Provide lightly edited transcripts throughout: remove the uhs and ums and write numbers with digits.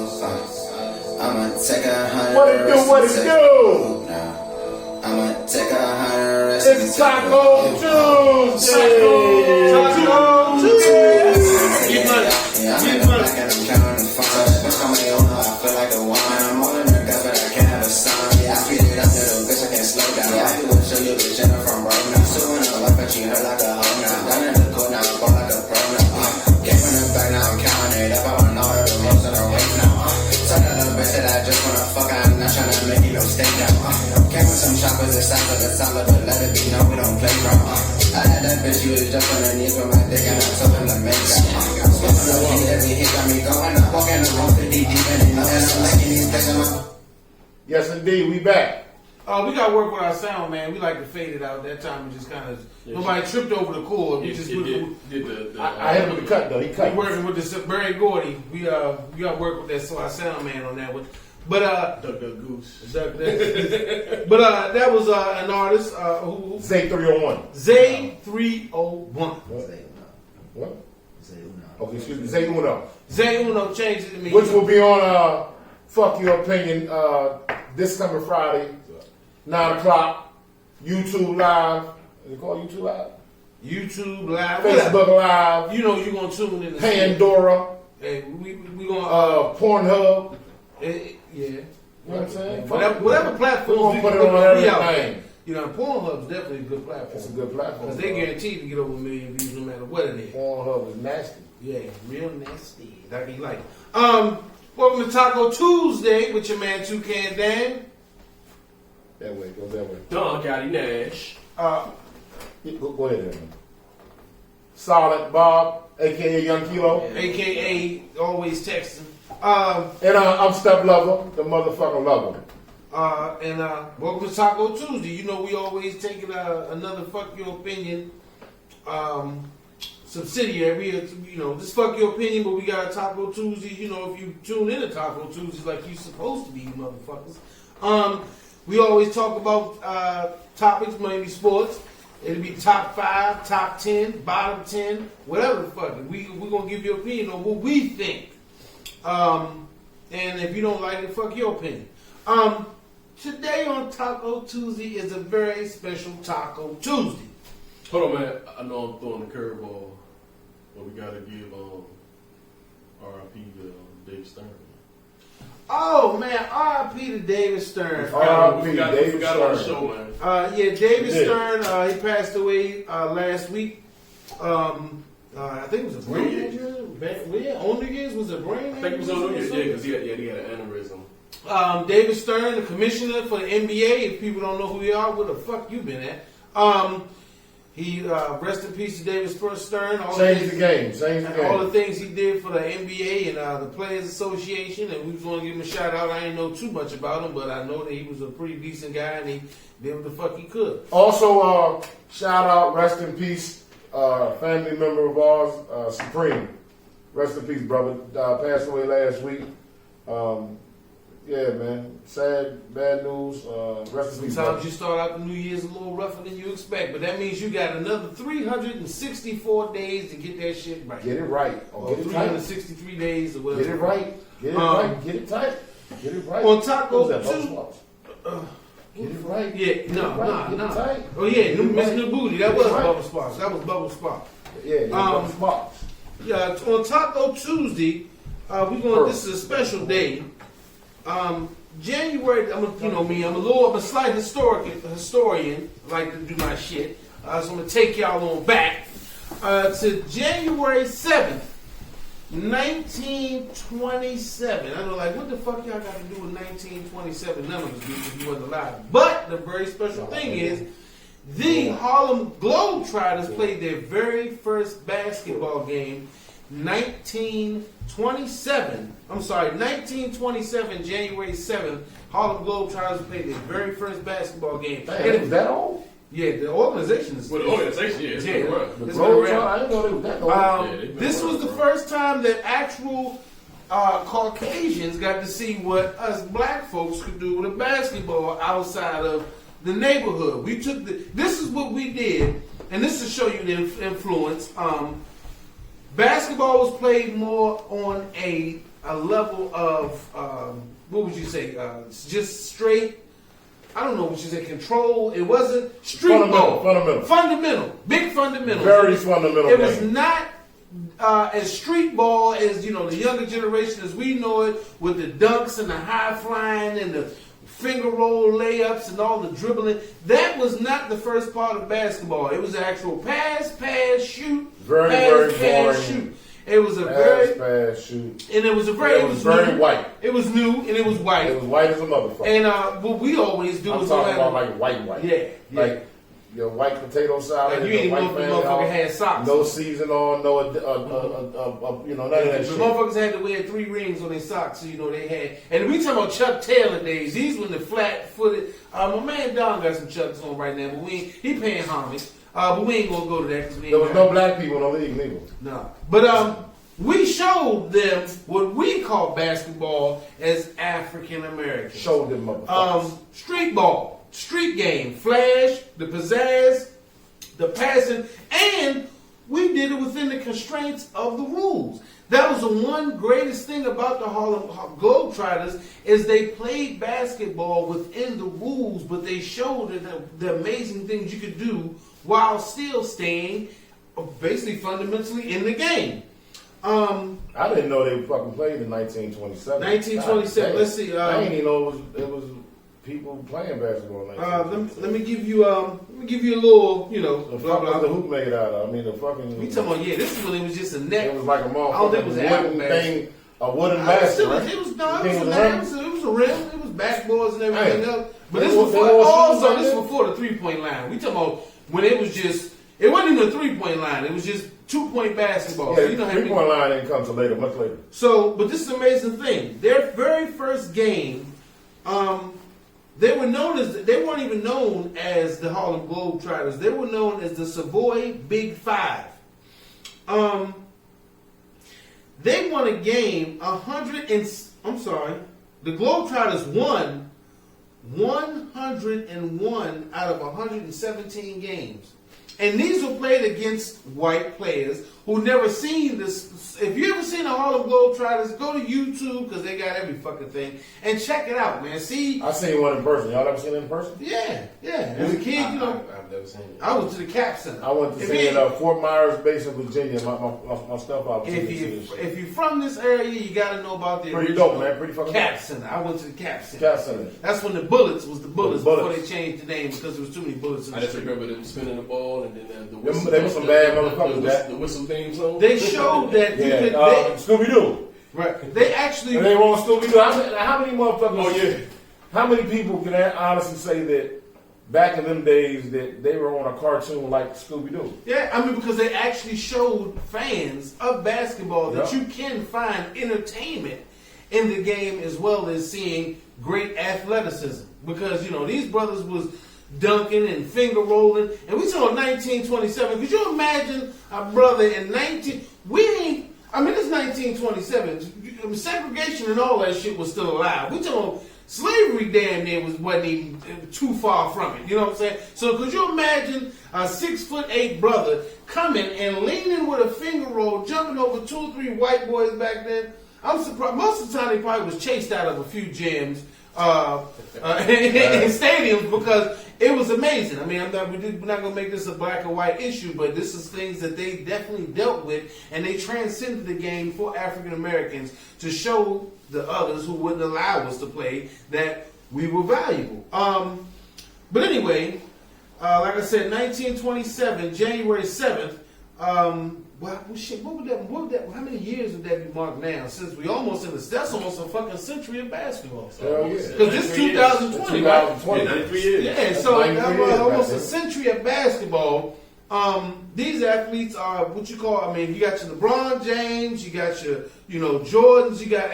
I'ma take 100. What it do? What it do? I'ma take 100. It's Taco Tuesday. Taco Tuesday. Get money. Yeah, I'm in the back and I'm counting the funds. Bitch, call me owner, I feel like a wine. I'm all in the gut, but I can't have a son. Yeah, I speed it up, little bitch, I can't slow down. Yeah, I will show you the gender from road now. Suing her life, but she hurt like a hoe now. Down in the court now, I'm like a pro now. Came from the back, now I'm counting it up. I want all the most of the weight now. Tell that little bitch that I just wanna fuck, I'm not trying to make you no stay down. Came with some choppers and stop at the solid, but let it be known we don't play from. I had that bitch, you was just underneath with my dick, and I told him to make that. Smoking the weed, every hit got me going. I'm walking the room 50 deep, and you know that I'm making these places. Yes, indeed, we back. We got to work with our sound, man. We like to fade it out. That time we just kind of, nobody tripped over the cord. We just I had him with the cut, though. He cut. We working with this Barry Gordy. We got to work with that, so our sound man on that one. But Duck Goose. but that was an artist who Zay301. Zay301. What? Okay, excuse me. Zay301. Zay301 changed it to me. Which will be on Fuck Your Opinion this coming Friday, 9 o'clock. YouTube Live. Is it called YouTube Live? YouTube Live. Facebook Live. You know you're gonna tune in. Pandora. Hey, we gonna Pornhub. Yeah. You know what I'm saying? Whatever platform we're gonna put it on everything. You know, Pornhub's definitely a good platform. It's a good platform. Because they guaranteed to get over 1 million views no matter what it is. Pornhub is nasty. Yeah, real nasty. Like you like. Welcome to Taco Tuesday with your man Toucan Dan. That way, go that way. DonGottiNash. Go ahead, man. Solid Bob, aka Young Kilo, AKA always texting. and I'm Step Lover, the motherfucking lover. And welcome to Taco Tuesday. You know we always taking another Fuck Your Opinion subsidiary. You know, just Fuck Your Opinion, but we got a Taco Tuesday. You know, if you tune in to Taco Tuesdays like you supposed to be, you motherfuckers. We always talk about topics, mainly sports. It'll be top 5, top 10, bottom 10, whatever the fuck. We're going to give you an opinion on what we think. And if you don't like it, fuck your opinion. Today on Taco Tuesday is a very special Taco Tuesday. Hold on, man. I know I'm throwing the curveball, but we got to give R.I.P. to Dave Stern. Oh, man, R.I.P. to David Stern. R.I.P. We got David on the Stern. show, man. Yeah, David Stern, he passed away last week. I think it was a brain injury. On New Year's was a brain injury. I think it was on New Year's, because he had an aneurysm. David Stern, the commissioner for the NBA. If people don't know who you are, where the fuck you been at? He rest in peace to David Stern. Changed the game. All the things he did for the NBA and the Players Association, and we was going to give him a shout out. I didn't know too much about him, but I know that he was a pretty decent guy and he did what the fuck he could. Also, shout out, rest in peace, family member of ours, Supreme. Rest in peace, brother. Passed away last week. Yeah, man. Sad, bad news. Rest in peace. Sometimes you start out the New Year's a little rougher than you expect, but that means you got another 364 days to get that shit right. Get it right. Or get it 363 tight. days or whatever. Get it right. Get it right. Get it tight. Get it right. On Taco Get it right. Yeah, no. Get it tight. Oh yeah, Get it Miss right. New Booty. That was Right. Bubble Sparks. That was Bubble Sparks. Yeah, Bubble Sparks. Yeah, on Taco Tuesday, this is a special day. January, I'm a slight historian. I like to do my shit. So I'm gonna take y'all on back to January 7th, 1927. I know, like, what the fuck y'all got to do with 1927? None of us do because you wasn't alive. But the very special thing is, the Harlem Globetrotters played their very first basketball game. 1927, January 7th, Harlem Globetrotters played their very first basketball game. Damn, was that old? Yeah, the organization is. Well, the organization, yeah. The Globetrotters, I didn't know they was that old. This was the first time that actual Caucasians got to see what us black folks could do with a basketball outside of the neighborhood. This is what we did, and this to show you the influence. Basketball was played more on a a level of what would you say? Just straight. I don't know what you say. Control. It wasn't street ball. Fundamental. Big fundamental. Very fundamental. It was not as street ball as the younger generation as we know it, with the dunks and the high flying and the finger roll layups and all the dribbling. That was not the first part of basketball. It was the actual pass, shoot, very boring. Shoot. It was a pass, shoot, and it was very new. White. It was new and it was white. It was white as a motherfucker. And what we always do is talking about like white. Yeah. Like your white potato salad. Like you ain't know if the motherfucker had socks. No season on, none of that shit. The motherfuckers had to wear 3 rings on their socks, so they had. And we talking about Chuck Taylor days. These were the flat-footed. My man Don got some Chucks on right now, but he paying homage. But we ain't gonna go to that because there was no black people in the league, neither. No, but we showed them what we call basketball as African Americans. Showed them motherfuckers. Street ball, street game, flash, the pizzazz, the passing, and we did it within the constraints of the rules. That was the one greatest thing about the Harlem Globetrotters is they played basketball within the rules, but they showed the amazing things you could do while still staying basically fundamentally in the game. I didn't know they fucking played in 1927. 1927. Let's see. I didn't even know it was people playing basketball. Let me give you a little, The fuck was the hoop made out of? I mean, the fucking. We talking about this is when it was just a net. It was like a motherfucking I don't think it was a wooden thing, a wooden basket. Right? It was a rim. It was backboards and everything else. But this was before the 3-point line. We talking about when it was just. It wasn't even a 3-point line. It was just 2-point basketball. Yeah, so 3-point line didn't come till later, much later. So, but this is an amazing thing. Their very first game, they weren't even known as the Harlem Globetrotters. They were known as the Savoy Big Five. They won a game the Globetrotters won 101 out of 117 games. And these were played against white players who never seen this. If you ever seen the Harlem Globetrotters, go to YouTube because they got every fucking thing and check it out, man. See, I seen one in person. Y'all ever seen it in person? Yeah. As a kid, I've never seen it. I went to the Cap Center. I went to see it at Fort Myers Base in Virginia. My stuff out. If you're from this area, you got to know about the pretty dope, man. Pretty fucking Cap Center. I went to the Cap Center. Cap Center. That's when the Bullets was the Bullets before they changed the name because there was too many bullets in the I just street. remember them spinning the ball and then the whistle. They were some bad motherfuckers. The whistle theme song. They showed that Scooby Doo. Right. They actually. And they were on Scooby Doo. How many motherfuckers? Oh yeah. How many people can honestly say that back in them days that they were on a cartoon like Scooby Doo? Yeah, I mean because they actually showed fans of basketball that you can find entertainment in the game as well as seeing great athleticism. Because these brothers was dunking and finger rolling, and we saw 1927. Could you imagine a brother in it's 1927. Segregation and all that shit was still alive. We talking slavery damn near wasn't even too far from it. You know what I'm saying? So could you imagine a 6'8" brother coming and leaning with a finger roll, jumping over 2 or 3 white boys back then? I'm surprised. Most of the time, he probably was chased out of a few gyms in stadiums because it was amazing. I mean, we're not going to make this a black or white issue, but this is things that they definitely dealt with, and they transcended the game for African Americans to show the others who wouldn't allow us to play that we were valuable. But anyway, like I said, 1927, January 7th. What would that? How many years would that be marked now? Since we almost that's almost a fucking century of basketball. Because this 2020, right? 93 years. Yeah, so almost a century of basketball. These athletes are what you call. I mean, you got your LeBron James, you got your Jordans, you got.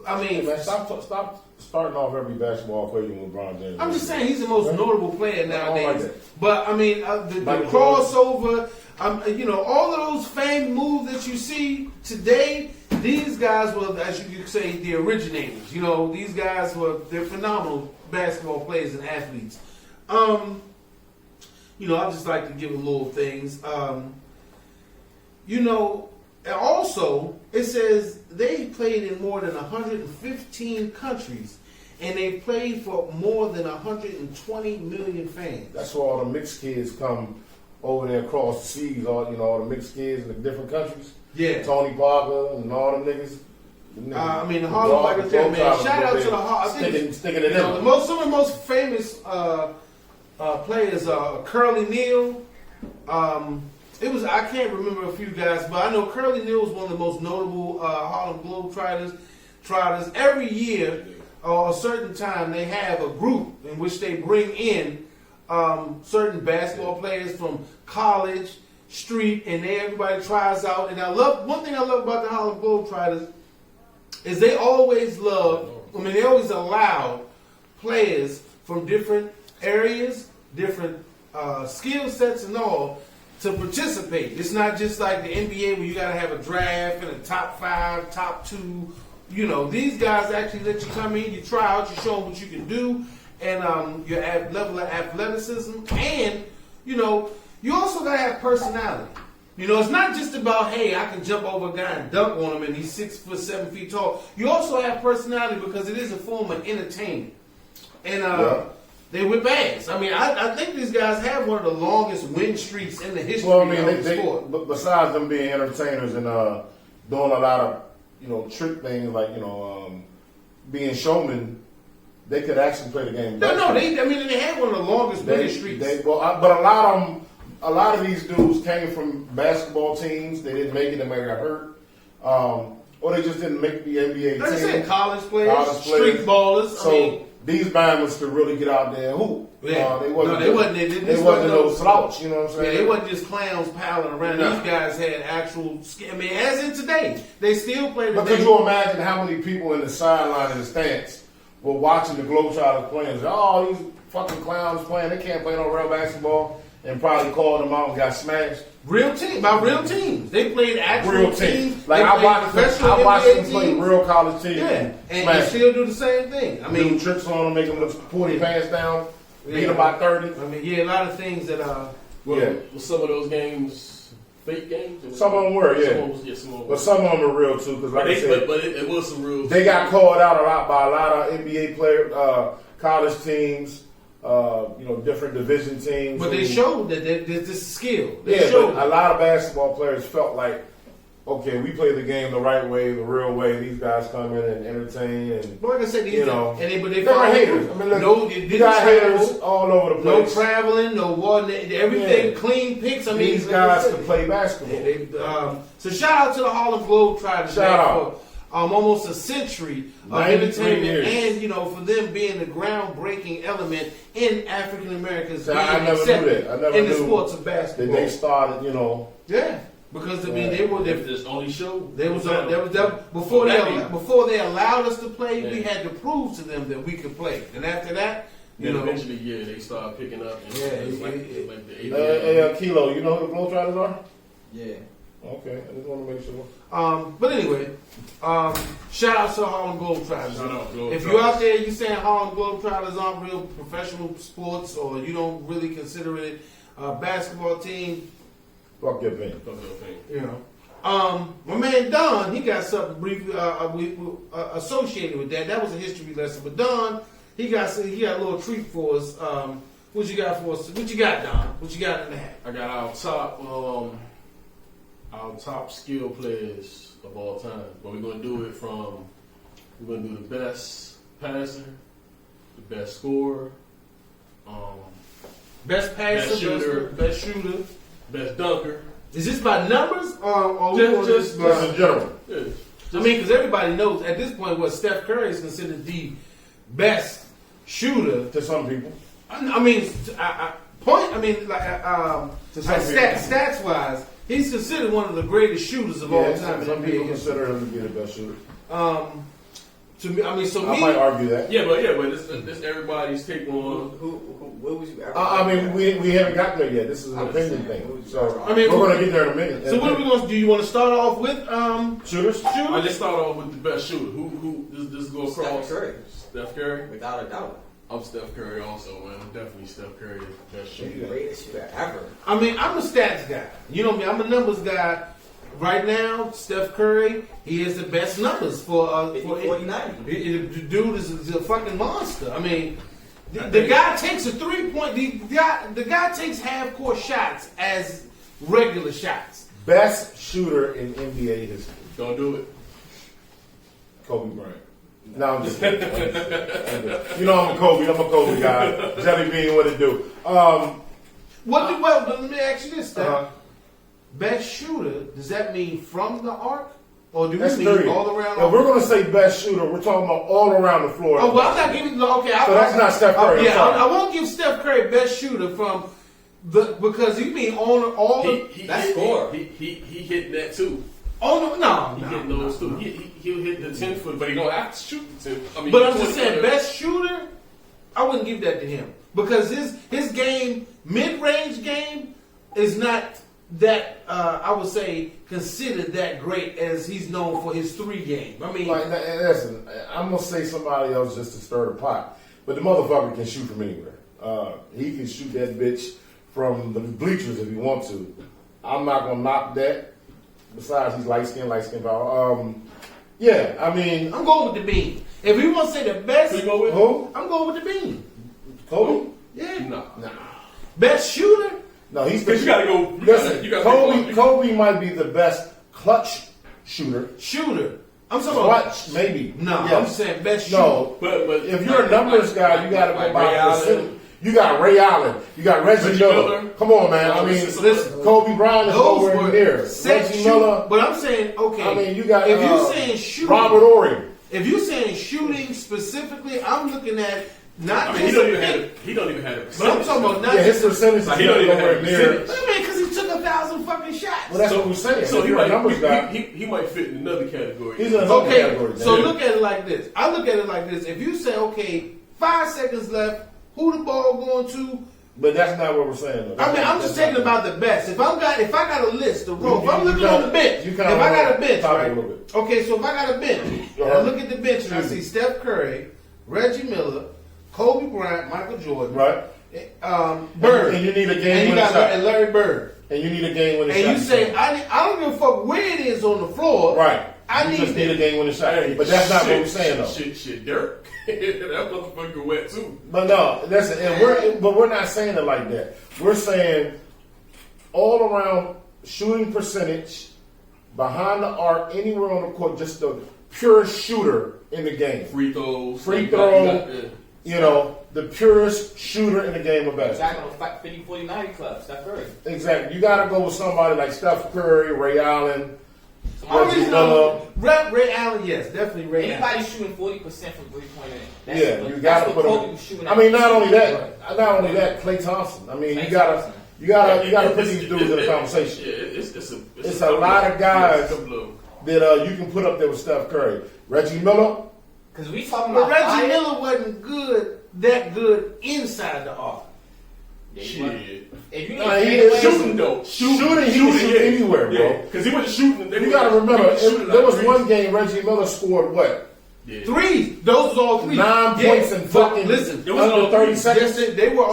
Man, stop starting off every basketball player with LeBron James. I'm just saying he's the most notable player nowadays. Like but I mean, the crossover. All of those famed moves that you see today, these guys were, as you could say, the originators. These guys they're phenomenal basketball players and athletes. I just like to give a little things. And also, it says they played in more than 115 countries, and they played for more than 120 million fans. That's where all the mixed kids come over there across the seas. All the mixed kids in the different countries. Yeah. Tony Parker and all them niggas. The Harlem Globetrotters, man. Shout out to the Harlem. Sticking it in. Some of the most famous players are Curly Neal. I can't remember a few guys, but I know Curly Neal was one of the most notable Harlem Globetrotters. Every year, or a certain time, they have a group in which they bring in certain basketball players from college, street, and everybody tries out. And one thing I love about the Harlem Globetrotters is they always allow players from different areas, different skill sets and all to participate. It's not just like the NBA where you got to have a draft and a top 5, top 2. These guys actually let you come in, you try out, you show them what you can do, and your level of athleticism, and you also got to have personality. It's not just about, hey, I can jump over a guy and dunk on him and he's 6 foot 7 feet tall. You also have personality because it is a form of entertainment. And they whip ass. I think these guys have one of the longest win streaks in the history of the sport. But besides them being entertainers and doing a lot of trick things like being showmen, they could actually play the game. They had one of the longest winning streaks. But a lot of these dudes came from basketball teams. They didn't make it. They might have got hurt, or they just didn't make the NBA team. Like I said, college players, street ballers. So these Bama's could really get out there and hoop. Yeah. They wasn't no slouch. You know what I'm saying? Yeah, they wasn't just clowns piling around. No. These guys had actual skill. As in today, they still play the But could you imagine how many people in the sideline in the stands were watching the Globetrotters playing? And say, oh, these fucking clowns playing. They can't play no real basketball. And probably called them out and got smashed. Real teams. They played actual real teams. Like I watched them play real college teams. Yeah, and they still do the same thing. Do tricks on them, make them look 40 pants down, beat them by 30. A lot of things that were some of those games fake games? Some of them were, yeah. But some of them are real too, because like I said, but it was some real. They got called out a lot by a lot of NBA players, college teams. Different division teams. But they showed that this is skill. But a lot of basketball players felt like, okay, we play the game the right way, the real way. These guys come in and entertain, and but like I said, they were haters. You got haters all over the place. No traveling, no water, everything clean picks. These guys can play basketball. So shout out to the Harlem Globetrotters. Shout out. Almost a century of entertainment, and for them being the groundbreaking element in African Americans in the sports of basketball. They started, because they were this only show. Before they allowed us to play, we had to prove to them that we could play, and after that. Eventually, they started picking up. And like the hey, Kilo, you know who the Globetrotters are? Yeah. Okay, I just want to make sure. But anyway, shout out to Harlem Globetrotters. If you're out there, you saying Harlem Globetrotters aren't real professional sports, or you don't really consider it a basketball team, fuck your opinion. My man Don, he got something briefly associated with that. That was a history lesson. But Don, he got a little treat for us. What you got for us? What you got, Don? What you got in the hat? I got our top skill players of all time. But we're going to do the best passer, the best scorer, best passer, best shooter, best dunker. Is this by numbers or just in general? Yeah, because everybody knows at this point what Steph Curry is considered the best shooter to some people. Stats wise. He's considered one of the greatest shooters of all time. Some people consider him to be the best shooter. To me, I might argue that. Yeah, but this everybody's take on. What was you? We haven't gotten there yet. This is an opinion thing. So we're going to get there in a minute. So what are we going to do? You want to start off with shooters? I just start off with the best shooter. Who this go across? Steph Curry, without a doubt. I'm Steph Curry also, man. I'm definitely Steph Curry, the best shooter. The greatest shooter ever. I'm a stats guy. You know me. I'm a numbers guy. right now, Steph Curry, he has the best numbers for 49. The dude is a fucking monster. I mean, the guy takes a 3-point. The guy takes half-court shots as regular shots. Best shooter in NBA history. Don't do it. Kobe Bryant. No, I'm just kidding. You know I'm a Kobe guy. Jelly bean, what it do? Well, let me ask you this, Steph. Best shooter, does that mean from the arc? Or do we mean all around? If we're going to say best shooter, we're talking about all around the floor. Oh, well, I'm not giving. Okay, so that's not Steph Curry. I won't give Steph Curry best shooter from because you mean on all That's score. He hit that too. Oh no, He hit those too. He'll hit the 10-foot, but he gonna have to shoot the 10. I mean, but I'm just saying, best shooter, I wouldn't give that to him because his game, mid-range game, is not that I would say considered that great as he's known for his 3 game. I mean, listen, I'm gonna say somebody else just to stir the pot, but the motherfucker can shoot from anywhere. He can shoot that bitch from the bleachers if he wants to. I'm not gonna knock that. Besides, he's light skin power. Yeah, I mean, I'm going with the Bean. If we want to say the best, you go with who? I'm going with the Bean. Kobe? Yeah. No. Best shooter? No, he's But you gotta go. Listen, Kobe might be the best clutch shooter. I'm talking about Clutch, maybe. No, Yes. I'm saying best shooter. No, but if you're a numbers guy, you got to go by Ray Allen. You got Ray Allen. You got Reggie Miller. Come on, man. I mean, listen, Kobe Bryant is nowhere near. Reggie Miller. But I'm saying, okay. I mean, you got. If you're saying shooting, Robert Ory. If you're saying shooting specifically, I'm looking at not. I mean, he don't even have it. But I'm talking about not. Yeah, his percentage is He don't even nowhere have near. percentage. I mean, because he took 1,000 fucking shots. Well, that's what we're saying. So If you're a numbers guy. he might fit in another category. He's in another category. So look at it like this. I look at it like this. If you say, okay, 5 seconds left, who the ball going to? But that's not what we're saying, though. I mean, I'm just taking about the best. If I got a list, if I'm looking on the bench, if I got a bench, right? Okay, so if I got a bench, and I look at the bench and I see Steph Curry, Reggie Miller, Kobe Bryant, Michael Jordan, right? Bird, and you need a game winning shot, and Larry Bird, and you need a game winning shot. and you say, I don't give a fuck where it is on the floor, right? I just need a game winning shot, but that's not what we're saying, though. Shit, Dirk. That motherfucker wet too. But no, listen, and we're not saying it like that. We're saying all around shooting percentage, behind the arc, anywhere on the court, just the purest shooter in the game. Free throws. You know, the purest shooter in the game of basketball. Exactly, 50, 40, 90 club, Steph Curry. Exactly. You got to go with somebody like Steph Curry, Ray Allen, Reggie Miller. Ray Allen, yes, definitely Ray Allen. Anybody shooting 40% from 3-point in. Yeah, you got to put him. I mean, not only that, Klay Thompson. I mean, you got to put these dudes in the conversation. Yeah, it's a lot of guys that you can put up there with Steph Curry. Reggie Miller. Because we talking but about Reggie Miller wasn't that good inside the arc. Shit. If you need shooting though, shooting, he can shoot anywhere, bro. Because he wasn't shooting. You got to remember, there was one game Reggie Miller scored what? Yeah. Threes. Those was all threes. 9 points in fucking under 30 seconds. They were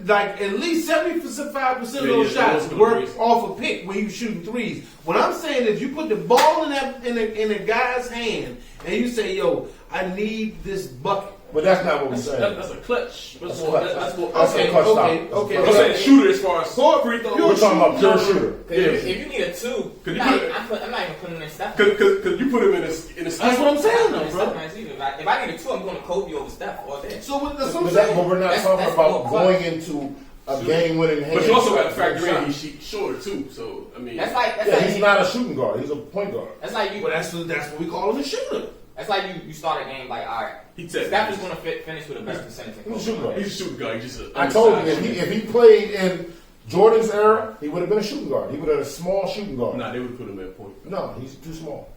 like at least 75% of those shots were off a pick when you shooting threes. What I'm saying is, you put the ball in a guy's hand and you say, "Yo, I need this bucket." But that's not what we're saying. That's a clutch. That's a clutch. Okay. I'm saying shooter as far as free throw. We're talking about pure shooter. If you need a 2, I'm not even putting him in Steph. Because you put him in a. That's what I'm saying, though, bro. If I need a 2, I'm going to Kobe over Steph all day. But we're not talking about going into a game-winning hand. But you also got to factor in he's shorter too. So I mean, he's not a shooting guard. He's a point guard. That's like you. Well, that's what we call him, a shooter. That's like you start a game like, all right, Steph is going to finish with the best percentage. He's a shooting guard. He's a shooting guard. He's just I told you, if he played in Jordan's era, he would have been a shooting guard. He would have been a small shooting guard. Nah, they would have put him at point. No, he's too small.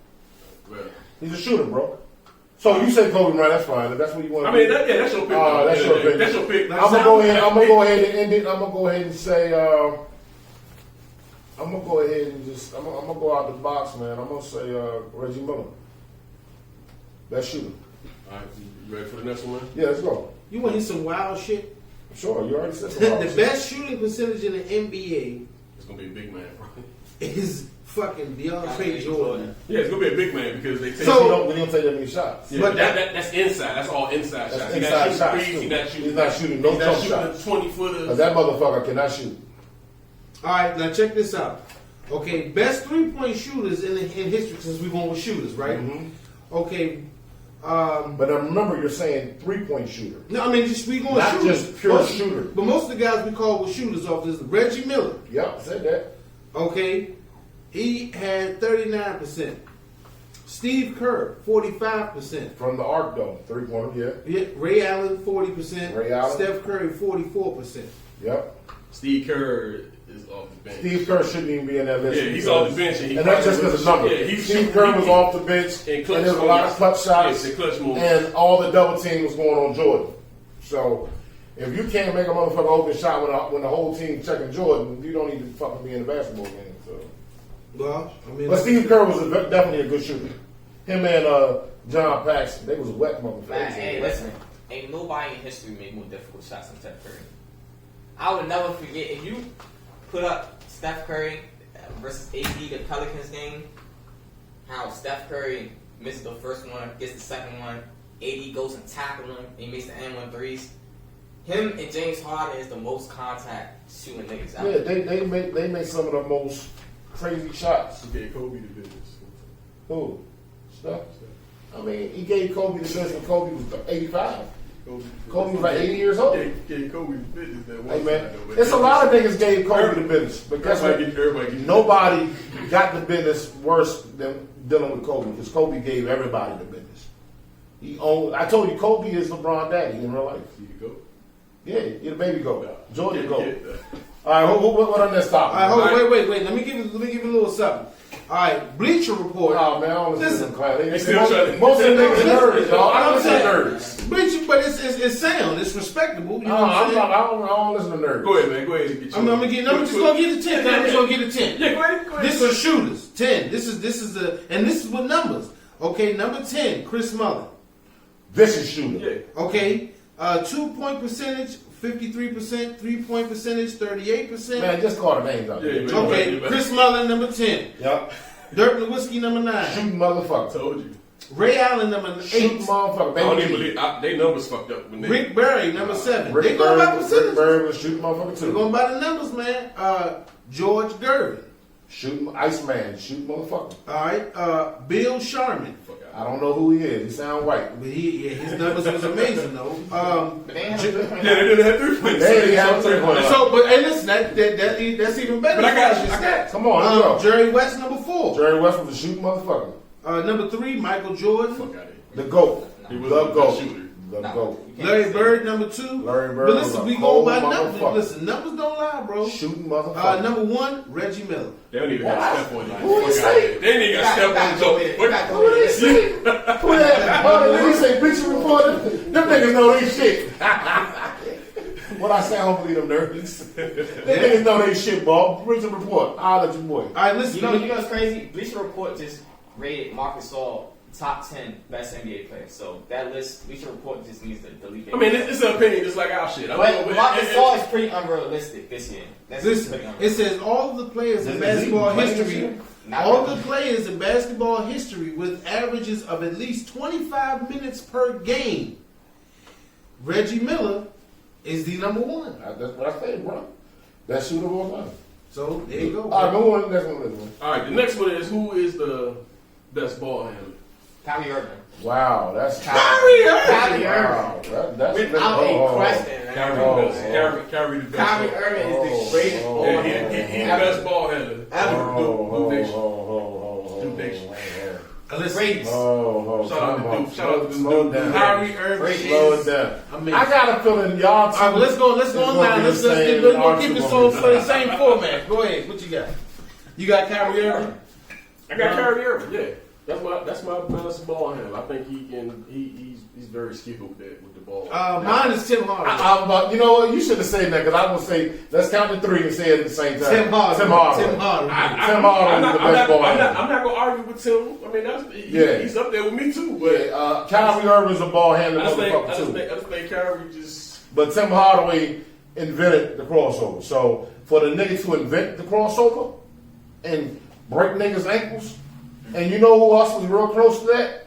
Right. He's a shooter, bro. So you say Kobe Bryant, that's fine. If that's what you want to do. That's your pick. That's your pick. That's your pick. I'm gonna go ahead and end it. I'm gonna go ahead and say I'm gonna go ahead and I'm gonna go out the box, man. I'm gonna say Reggie Miller. Best shooter. All right, you ready for the next one? Yeah, let's go. You want to hear some wild shit? Sure, you already said some wild The shit. best shooting percentage in the NBA It's gonna be a big man, bro. is fucking DeAndre Jordan. Yeah, it's gonna be a big man because they take. So- we don't take that many shots. Yeah, but that's inside. That's all inside shots. He's inside not shots, shooting too. threes. He's not shooting. No He's jump not shooting shots. 20-footers. Cause that motherfucker cannot shoot. All right, now check this out. Okay, best 3-point shooters in history since we're going with shooters, right? Mhm. Okay. But remember, you're saying 3-point shooter. No, I mean we going Not shooters. just pure shooter. But most of the guys we call with shooters off this Reggie Miller. Yep, said that. Okay, he had 39%. Steve Kerr 45%. From the arc though, 3-pointer, yeah. Yeah, Ray Allen 40%. Ray Allen. Steph Curry 44%. Yep. Steve Kerr is off the bench. Steve Kerr shouldn't even be in that list. Yeah, he's off the bench, And that's just because of numbers. Yeah, Steve Kerr was off the bench, and there was a lot of clutch shots, Yeah, clutch moves. and all the double team was going on Jordan. So, if you can't make a motherfucker open shot when the whole team checking Jordan, you don't need to fucking be in a basketball game. So. Well, I mean, But Steve Kerr was definitely a good shooter. Him and John Paxson, they was wet motherfuckers. Man, hey, listen. Ain't nobody in history made more difficult shots than Steph Curry. I would never forget if you put up Steph Curry versus AD, the Pelicans game, how Steph Curry misses the first one, gets the second one, AD goes and tackles him, and he makes the N1 threes. Him and James Harden is the most contact shooting niggas out Yeah, there. they make some of the most crazy shots. He gave Kobe the business. Who? Steph? I mean, he gave Kobe the business when Kobe was 85. Kobe was like 80 years old. He gave Kobe the business that one Hey man, time, though. it's a lot of niggas gave Kobe the business, but guess what? Everybody get Nobody got the business worse than dealing with Kobe because Kobe gave everybody the business. I told you, Kobe is LeBron daddy in real life. You go. Yeah, you're the baby go. Jordan Yeah, go. yeah. All right, what on this topic? all right, hold on, wait. Let me give you a little something. All right, Bleacher Report. Oh man, I don't listen to them class. They still trying to- Most of them niggas nerds, y'all. I don't listen to saying. nerds. Bleacher, but it's sound, it's respectable. You know No, what I'm saying? I don't listen to nerds. Go ahead, man. Go ahead and get I'm just gonna get a 10. I'm just gonna get a 10. Yeah, go ahead. This is shooters. 10. This is with numbers. Okay, number 10, Chris Mullin. This is shooting. Yeah. Okay, 2-point percentage, 53%, 3-point percentage, 38%. Man, just call the names out there. Yeah, man. Okay, Chris Mullin, number 10. Yep. Dirk Nowitzki, number 9. Shooting motherfucker. Told you. Ray Allen, number Shooting 8. motherfucker. I don't even Baby. believe they numbers fucked up when they. Rick Barry, number 7. Rick They going by Rick percentages. Barry was shooting motherfucker They're too. going by the numbers, man. George Gervin. Shooting Iceman. Shooting motherfucker. All right, Bill Sharman. Fuck I out. don't know who he is. He sound white. But his numbers was amazing though. But they ain't have a Yeah, they didn't have 3 points. They didn't have 3 points. So, but hey, listen, that's even better. But I got. Come on, let's go. Jerry West, number 4. Jerry West was a shooting motherfucker. Number 3, Michael Jordan. Fuck out of here. The GOAT. He was The a GOAT. shooter. The No. GOAT. Larry Bird, number 2. Larry Bird But was listen, a we go cold by numbers. motherfucker. Listen, numbers don't lie, bro. Shooting motherfucker. Number 1, Reggie Miller. They don't even have step on you. Who he Fuck say? out of here. They ain't even got step on you. You got Who they say? Who that? Did he say Bleacher Report? Them niggas know they shit. What I say, I don't believe them nerds. Them niggas know they shit, Bob. Bleacher Report. I'll let you boy. All right, listen. You know what's crazy? Bleacher Report just rated Marcus Gasol top 10 best NBA players. So that list, Bleacher Report just needs to delete it. I mean, it's an opinion just like our shit. I But don't know, Marcus Gasol is pretty unrealistic this year. That's Listen, pretty it unrealistic. says all of the players in Is he basketball playing this history, year? Not all really. the players in basketball history with averages of at least 25 minutes per game. Reggie Miller is the number 1. That's what I said, bro. That shooter of all time. So there you go. All right, go on. Next one. All right, the next one is who is the best ball handler? Kyrie Irving. Wow, that's Kyrie Irving. wow. That's Without a question, man. Kyrie the best. Kyrie Irving is the greatest ball Yeah, handler he the best ball handler. Duke Nation. Duke Nation. Greatest. Shout out to Duke. Shout out to Slow Duke. down. Kyrie Irving Slow it is down. amazing. I got a feeling y'all two. All right, well, let's go it's on gonna now. be Let's the keep same. it Our so two for the same format. Go ahead. What you got? You got Kyrie Irving? I got Kyrie Irving. Yeah, that's my best ball handler. I think he's very skilled with the ball. Mine is Tim Hardaway. But you know what? You should have said that because I will say, let's count to 3 and say it at the same time. Tim Hardaway. Tim Hardaway. Tim Hardaway. Tim Hardaway is the best ball handler. I'm not gonna argue with Tim. I mean, Yeah. he's up there with me too. But Yeah, Kyrie Irving's a ball handler I just motherfucker too. think Kyrie just. But Tim Hardaway invented the crossover. So for the nigga to invent the crossover and break niggas' ankles. And you know who else was real close to that?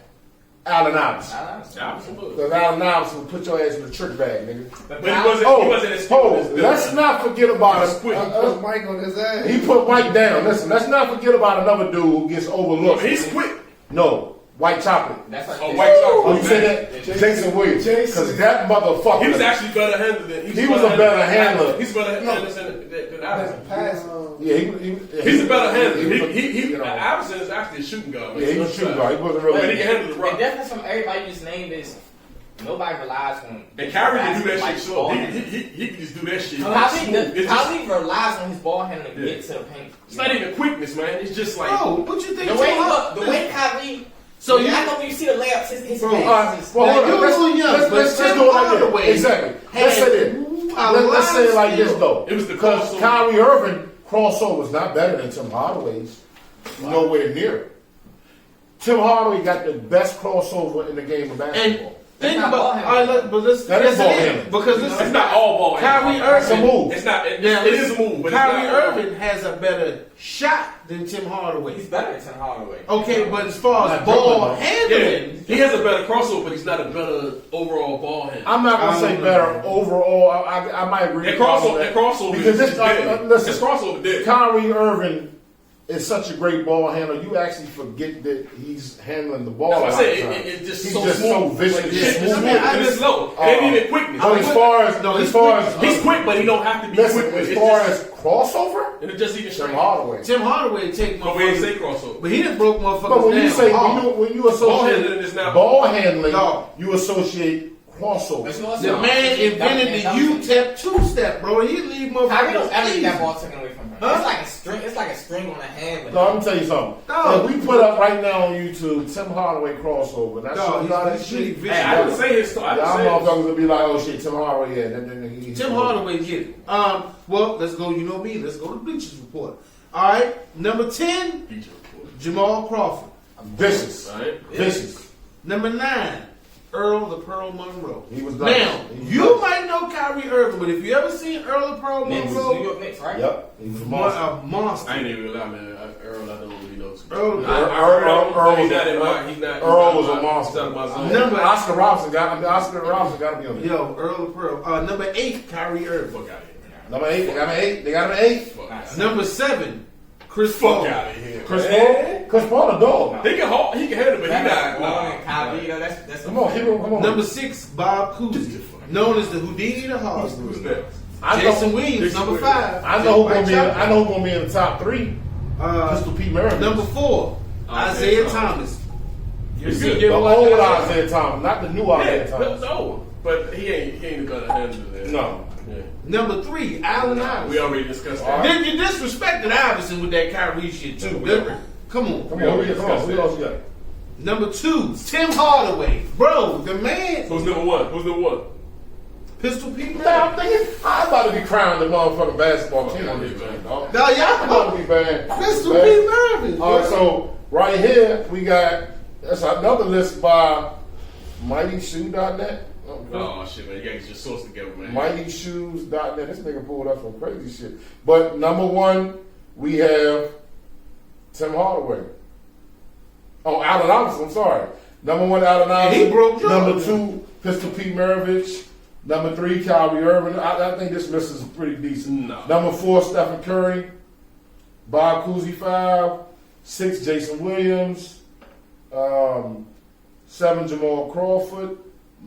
Allen Iverson. Absolutely. Because Allen Iverson would put your ass in the trick bag, nigga. But he wasn't as quick as Bill. Let's not forget about it. Put Mike on his ass. He put Mike down. Listen, let's not forget about another dude who gets overlooked. He's quick. No, white chocolate. That's like Oh, white chocolate. Oh, you said that? Jason Williams. Because that motherfucker. He was actually better handler than He was a better handler. He's better handler than Iverson. Pass. Yeah, He's a better handler. You know. Iverson is actually a shooting guard. Yeah, he was shooting guard. He wasn't really. But he can handle the The rock. difference from everybody you just named is nobody relies on. And Kyrie can do that like shit slow. ball He handling. can just do that shit. Kyrie relies on his ball handling to get to the paint. It's not even quickness, man. It's just like Bro, what you think? The way Kyrie. So I know when you see the layups, his Bro, hands is- well, hold on. you're a little young, but Let's Tim do it like Hardaway this. Exactly. Let's say this. Let's say it like this though. It was the because crossover. Kyrie Irving crossover was not better than Tim Hardaway's. Nowhere near it. Tim Hardaway got the best crossover in the game of basketball. Think That's not about, ball handling. all right, but let's That is listen ball in, handling. because this it's not all ball. Kyrie It's a Irving. move. It's not. It Now, is a move, but Kyrie it's not Irving has a better shot than Tim Hardaway. He's better than Tim Hardaway. Okay, but as far as Not ball dribbling, though. handling, Yeah, he has a better crossover, but he's not a better overall ball handler. I'm not gonna I say don't better know. overall. I might agree. That with you on crossover because is this. dead. Listen, His crossover dead. Kyrie Irving is such a great ball handler. You actually forget that he's handling the ball. That's what I a lot say. of times. It's just He's so just smooth. so vicious. Like, Yeah, shit, smooth. it's smooth, and it's slow. It ain't even quickness. But as far as he's quick. He's quick, but he don't have to be listen, quick with as it. far It's as crossover, just, and it just even Tim straight. Hardaway. Tim Hardaway take But we ain't motherfuckers, say crossover. but he done broke motherfuckers But when down you say hard. when you Ball associate handling is not ball handling, No. you associate crossover. The man invented the U-tap two-step, bro. He leave Kyrie motherfuckers don't ever get easy. that ball taken away from him. Huh? It's like a string. It's like a string on a hand. With No, I'm gonna tell you something. No. If we put up right now on YouTube Tim Hardaway crossover, that's No, y'all that he's really shit. vicious. Hey, I didn't say his story. I Y'all didn't say motherfuckers will be like, oh shit, Tim Hardaway, yeah. Then Tim Hardaway get it. Well, let's go. You know me. Let's go to Bleachers Report. All right, number 10, his. Jamal Crawford. vicious, Right? vicious. Number 9, Earl the Pearl Monroe. He was nice. Now, He was you nice. might know Kyrie Irving, but if you ever seen Earl the Pearl Knicks, New Monroe, York Knicks, right? Yep, he was a what monster. a monster. I ain't even lie, man. Earl, I don't really know too much. Earl the Pearl. Earl He's was not in my. Earl was a monster. He's not in my zone. Number- Oscar Robinson got to be on there. Yo, Earl the Pearl. Number 8, Kyrie Irving. Fuck out of here. Number 8, they got an 8. They got an 8. Fuck out of here. Number 7, Chris Paul. Fuck out of here. Chris man. Paul, Chris Paul, a dog. He can handle, but he not. Long and Kyrie, though, that's Come on, keep it, come on. Number 6, Bob Cousy, known as the Houdini of the Who's Harlem. next? I know- Jason Williams, Jason number Williams. 5. I know who's gonna be. I know who's gonna be in the top 3. Pistol Pete Maravich. Number 4, Isaiah Isaiah Thomas. You He's see, good. you the ever watch old that? Isaiah Thomas, not the new Isaiah Yeah, Thomas. no, but he ain't a better handler than. No. Yeah. Number 3, Allen Iverson. We already discussed All that. right. Then you disrespected Iverson with that Kyrie shit too. Come on. Come on, who else you got? Number 2, Tim Hardaway. Bro, the man. Who's number 1? Who's number 1? Pistol Pete. Now I'm thinking I'm about to be crowned the motherfucking basketball king on this thing, dog. No, y'all I'm about to be bad. Pistol bad. Pete Maravich. All right, so right here we got that's another list by MightyShoe.net. Oh shit, man! You gotta get your source together, man. MightyShoes.net. This nigga pulled up some crazy shit. But number 1, we have Tim Hardaway. Oh, Allen Iverson. I'm sorry. Number 1, Allen Iverson. he broke Number Jordan. 2, Pistol Pete Maravich. Number 3, Kyrie Irving. I think this list is pretty decent. No. Number 4, Stephen Curry. Bob Cousy 5. 6, Jason Williams. 7, Jamal Crawford.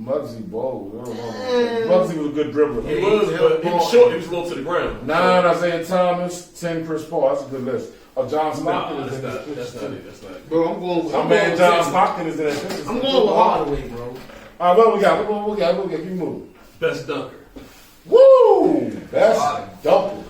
Muggsy Bogues. I don't know about that. Muggsy was a good dribbler. He was, but he was short. He was low to the ground. 9, Isaiah Thomas. 10, Chris Paul. That's a good list. John Stockton No, is in that's this. not it. That's not it. Bro, I'm going with My man John Stockton is in that. I'm going with Hardaway, bro. All right, what we got? What we got? Keep moving. Best dunker. Woo! That's double.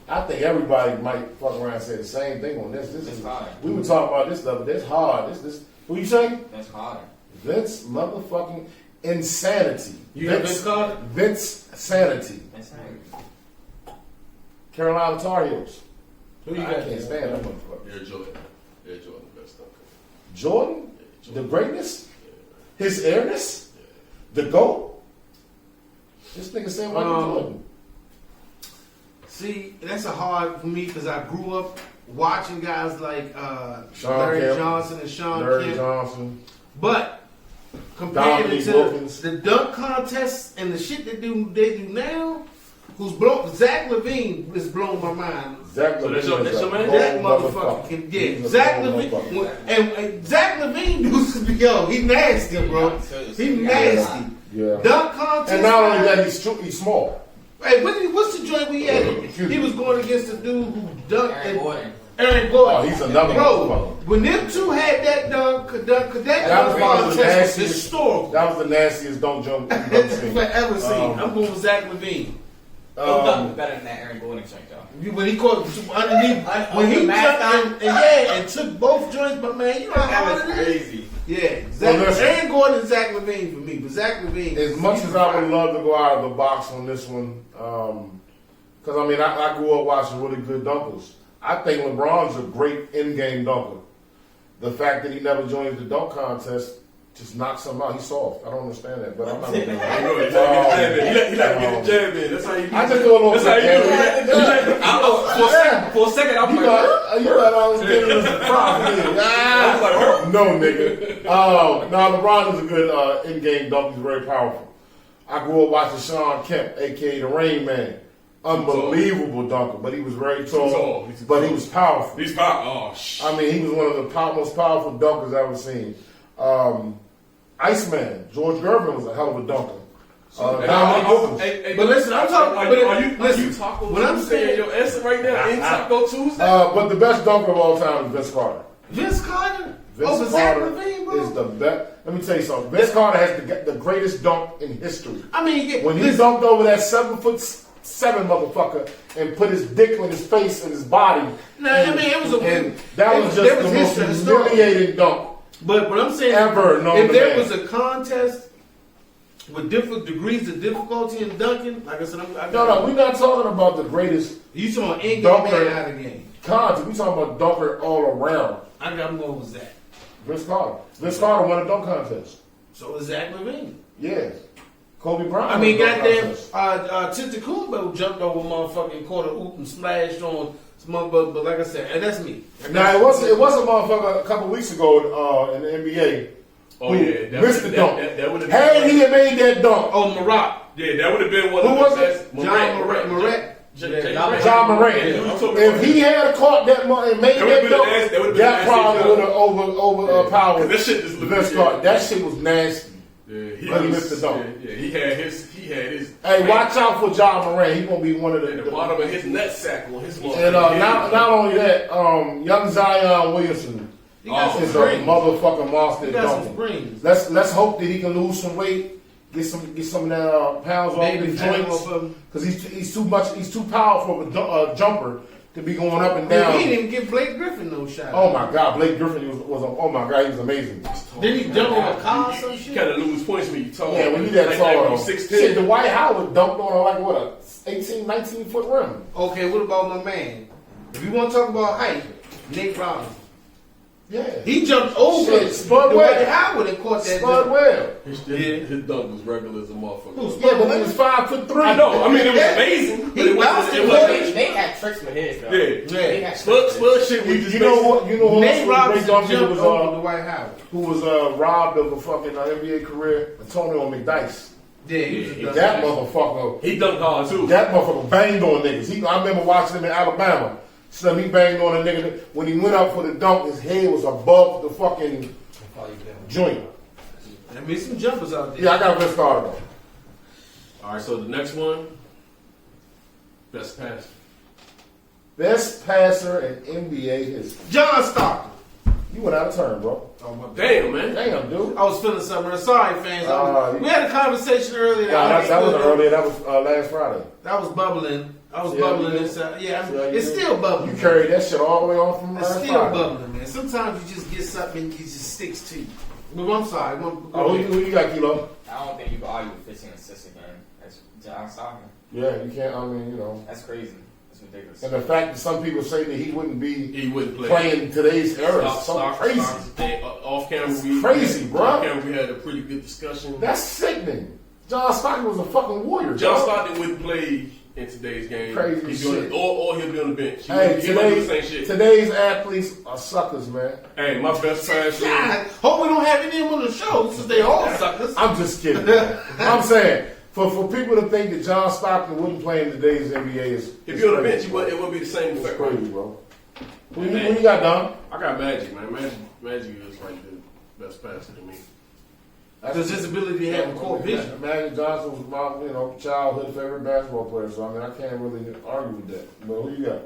I think everybody might fuck around and say the same thing on this. This It's is hard. we were talking about this stuff, but that's hard. This. Who you say? That's harder. Vince motherfucking insanity. You got Vince Carter? Vince sanity. That's not Carolina Tar Heels. Who you I got? can't stand that motherfucker. Air Jordan. Air Jordan, the best dunker. Jordan, the greatness, his airness, the GOAT. This nigga said Michael Jordan. See, that's a hard for me because I grew up watching guys like Sean Larry Kemp, Johnson and Sean Larry Kemp. Johnson. But compared Dominique to Wilkins. the dunk contests and the shit they do now, Zach LaVine is blowing my mind. Zach So LaVine. that's your- is a man? That cold motherfucker can He's get a Zach cold LaVine, motherfucker. and Zach LaVine yo, he nasty, bro. He nasty. Yeah. Dunk contest. And not only that, he's small. Hey, what's the joint we had? He was going against the dude who dunked. Aaron Gordon. Aaron Gordon. Oh, he's another bro. motherfucker. When them two had that dunk, that That was dunk one of the contest was nastiest. historical. That was the nastiest dunk jump you've ever seen. Ever seen. I'm going with Zach LaVine. No dunk was better than that Aaron Gordon joint, though. When he caught underneath, when he jumped and took both joints, but man, you know how That hard was it is. crazy. Yeah, Well, listen. Aaron Gordon and Zach LaVine for me, but Zach LaVine. As much as I would love to go out of the box on this one, because I mean, I grew up watching really good dunkers. I think LeBron's a great in-game dunker. The fact that he never joins the dunk contest just knocks him out. He's soft. I don't understand that, but I'm not. He like to get the jab in. That's how you. I just do a little That's how bit. you. For a second, I'm You like, thought I was giving us a prop. No, nigga. No, LeBron is a good in-game dunk. He's very powerful. I grew up watching Sean Kemp, a.k.a. the Rain Man. Unbelievable dunker, but he was very tall. But he was powerful. He's powerful. Oh, shit. I mean, he was one of the most powerful dunkers I've ever seen. Iceman, George Gervin was a hell of a dunker. But listen, I'm talking. Are you Listen, Taco when I'm Tuesday saying your answer right now in Taco Tuesday? But the best dunker of all time is Vince Carter. Vince Carter Vince over Zach Carter LaVine, bro. is the best. Let me tell you something. Vince Carter has the greatest dunk in history. I mean, When he dunked over that 7'7" motherfucker and put his dick on his face and his body, it was and that was just the most humiliating dunk But I'm saying, ever known if to there man. was a contest with different degrees of difficulty in dunking, like I said, No, we're not talking about the greatest You talking about in game dunker and out of game? contest. We're talking about dunker all around. I'm going with Zach. Vince Carter. Vince Carter won a dunk contest. So is Zach LaVine. Yeah. Kobe Bryant. I mean, won a dunk goddamn, contest. Tentakumbo jumped over motherfucking quarter hoop and splashed on some motherfucker. But like I said, and that's me. Now it was a motherfucker a couple weeks ago in the NBA. Oh yeah, that missed the dunk. That would have Had he had made that dunk, Oh, Marat. Yeah, that would have been one Who of was the best. John Morant. John Morant. If he had caught that money and made that dunk, that probably would have overpowered That shit just Vince Carter. That shit was nasty. Yeah, he missed the dunk. Yeah, he had his. Hey, watch out for John Morant. He's gonna be one of At the bottom of his nutsack on his And not only that, young Zion Williamson He got some is a springs. motherfucking monster. He at got some dunking. springs. Let's hope that he can lose some weight, get some of that pounds off Maybe his pound joints, off of him. because he's too powerful of a jumper to be going up and down. He didn't even give Blake Griffin no shot. Oh my God, Blake Griffin was oh my God, he was amazing. Didn't he jump over Kyle or some You shit? kind of lose points when you tall. Yeah, when you that tall, like though. 6'10". Shit, Dwight Howard dunked on like what a 18, 19 foot rim. Okay, what about my man? If you want to talk about height, Nate Robinson. Yeah, He jumped over Shit, Spud Dwight Webb. Howard and caught that Spud jump. Webb. His dunk was regular as a motherfucker. Yeah, but he was 5'3". I know. I mean, it was amazing. But it bounced wasn't. it. It wasn't. They had tricks with his, though. Yeah. They had Spud tricks with his. shit was just You know what? You know who Nate else was a great Robinson dunker jumped who over was Dwight Howard. who was robbed of a fucking NBA career? Antonio McDyess. Yeah, he was That motherfucker. He dunked hard too. That motherfucker banged on niggas. I remember watching him in Alabama. So he banged on a nigga. When he went up for the dunk, his head was above the fucking joint. I mean, some jumpers out there. Yeah, I got Vince Carter though. All right, so the next one, best pass. Best passer in NBA history. John Stockton. You went out of turn, bro. Oh, my God. Damn, man. Damn, dude. I was feeling something. Sorry, fans. We had a conversation earlier. Nah, that wasn't earlier. That was last Friday. That was bubbling. I was Yeah, bubbling you inside. Yeah, Yeah, it's you still bubbling. You carried that shit all the way on from It's last still Friday. bubbling, man. Sometimes you just get something and it just sticks to you. But I'm sorry. Oh, who you got, Kilo? I don't think you can argue with 15 assists again. That's John Stockton. Yeah, you can't. I mean, you know. That's crazy. That's ridiculous. And the fact that some people say that he wouldn't be He wouldn't play. playing in today's era is so crazy. Off camera, It's crazy, bro. Off camera, we had a pretty good discussion. That's sickening. John Stockton was a fucking warrior. John dog. Stockton wouldn't play in today's game. Crazy He's shit. or he'll be on the bench. He Hey, wouldn't do the same shit. today's athletes are suckers, man. Hey, my best passer. God, hope we don't have any of them on the show since they all suckers. I'm just kidding. Man. I'm saying for people to think that John Stockton wouldn't play in today's NBA is If you're on the bench, crazy, it wouldn't be the same it's effect. crazy, bro. Who you got, Don? I got Magic, man. Magic is like the best passer to me. Because his ability to have a court vision. Magic Johnson was my childhood favorite basketball player, so I mean I can't really argue with that. But who you got?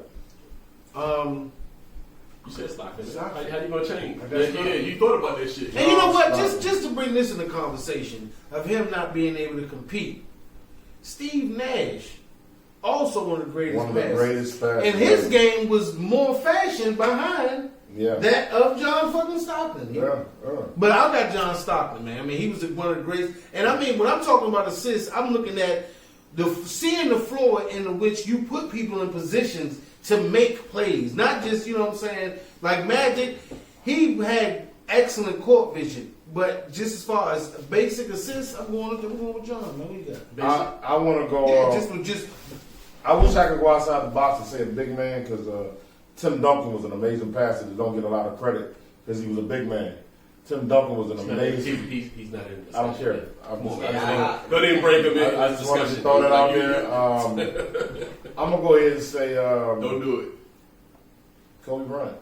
You said Stockton. How you gonna change? I guess Yeah, not. you thought about this shit. And you know what? Stop. Just to bring this in the conversation of him not being able to compete, Steve Nash, also one of the greatest One of the passers. greatest passers. And his game was more fashioned behind Yeah. that of John fucking Stockton. Yeah. But I got John Stockton, man. I mean, he was one of the greatest. And I mean, when I'm talking about assists, I'm looking at seeing the floor in which you put people in positions to make plays. Not just, you know what I'm saying, like Magic, he had excellent court vision. But just as far as basic assists, I'm going with John. Man, what you got? I want to go. Just I wish I could go outside the box and say a big man because Tim Duncan was an amazing passer that don't get a lot of credit because he was a big man. Tim Duncan was an amazing. He's not in this. I don't care. Don't even break him in. I just wanted to throw that out there. I'm gonna go ahead and say Don't do it. Kobe Bryant.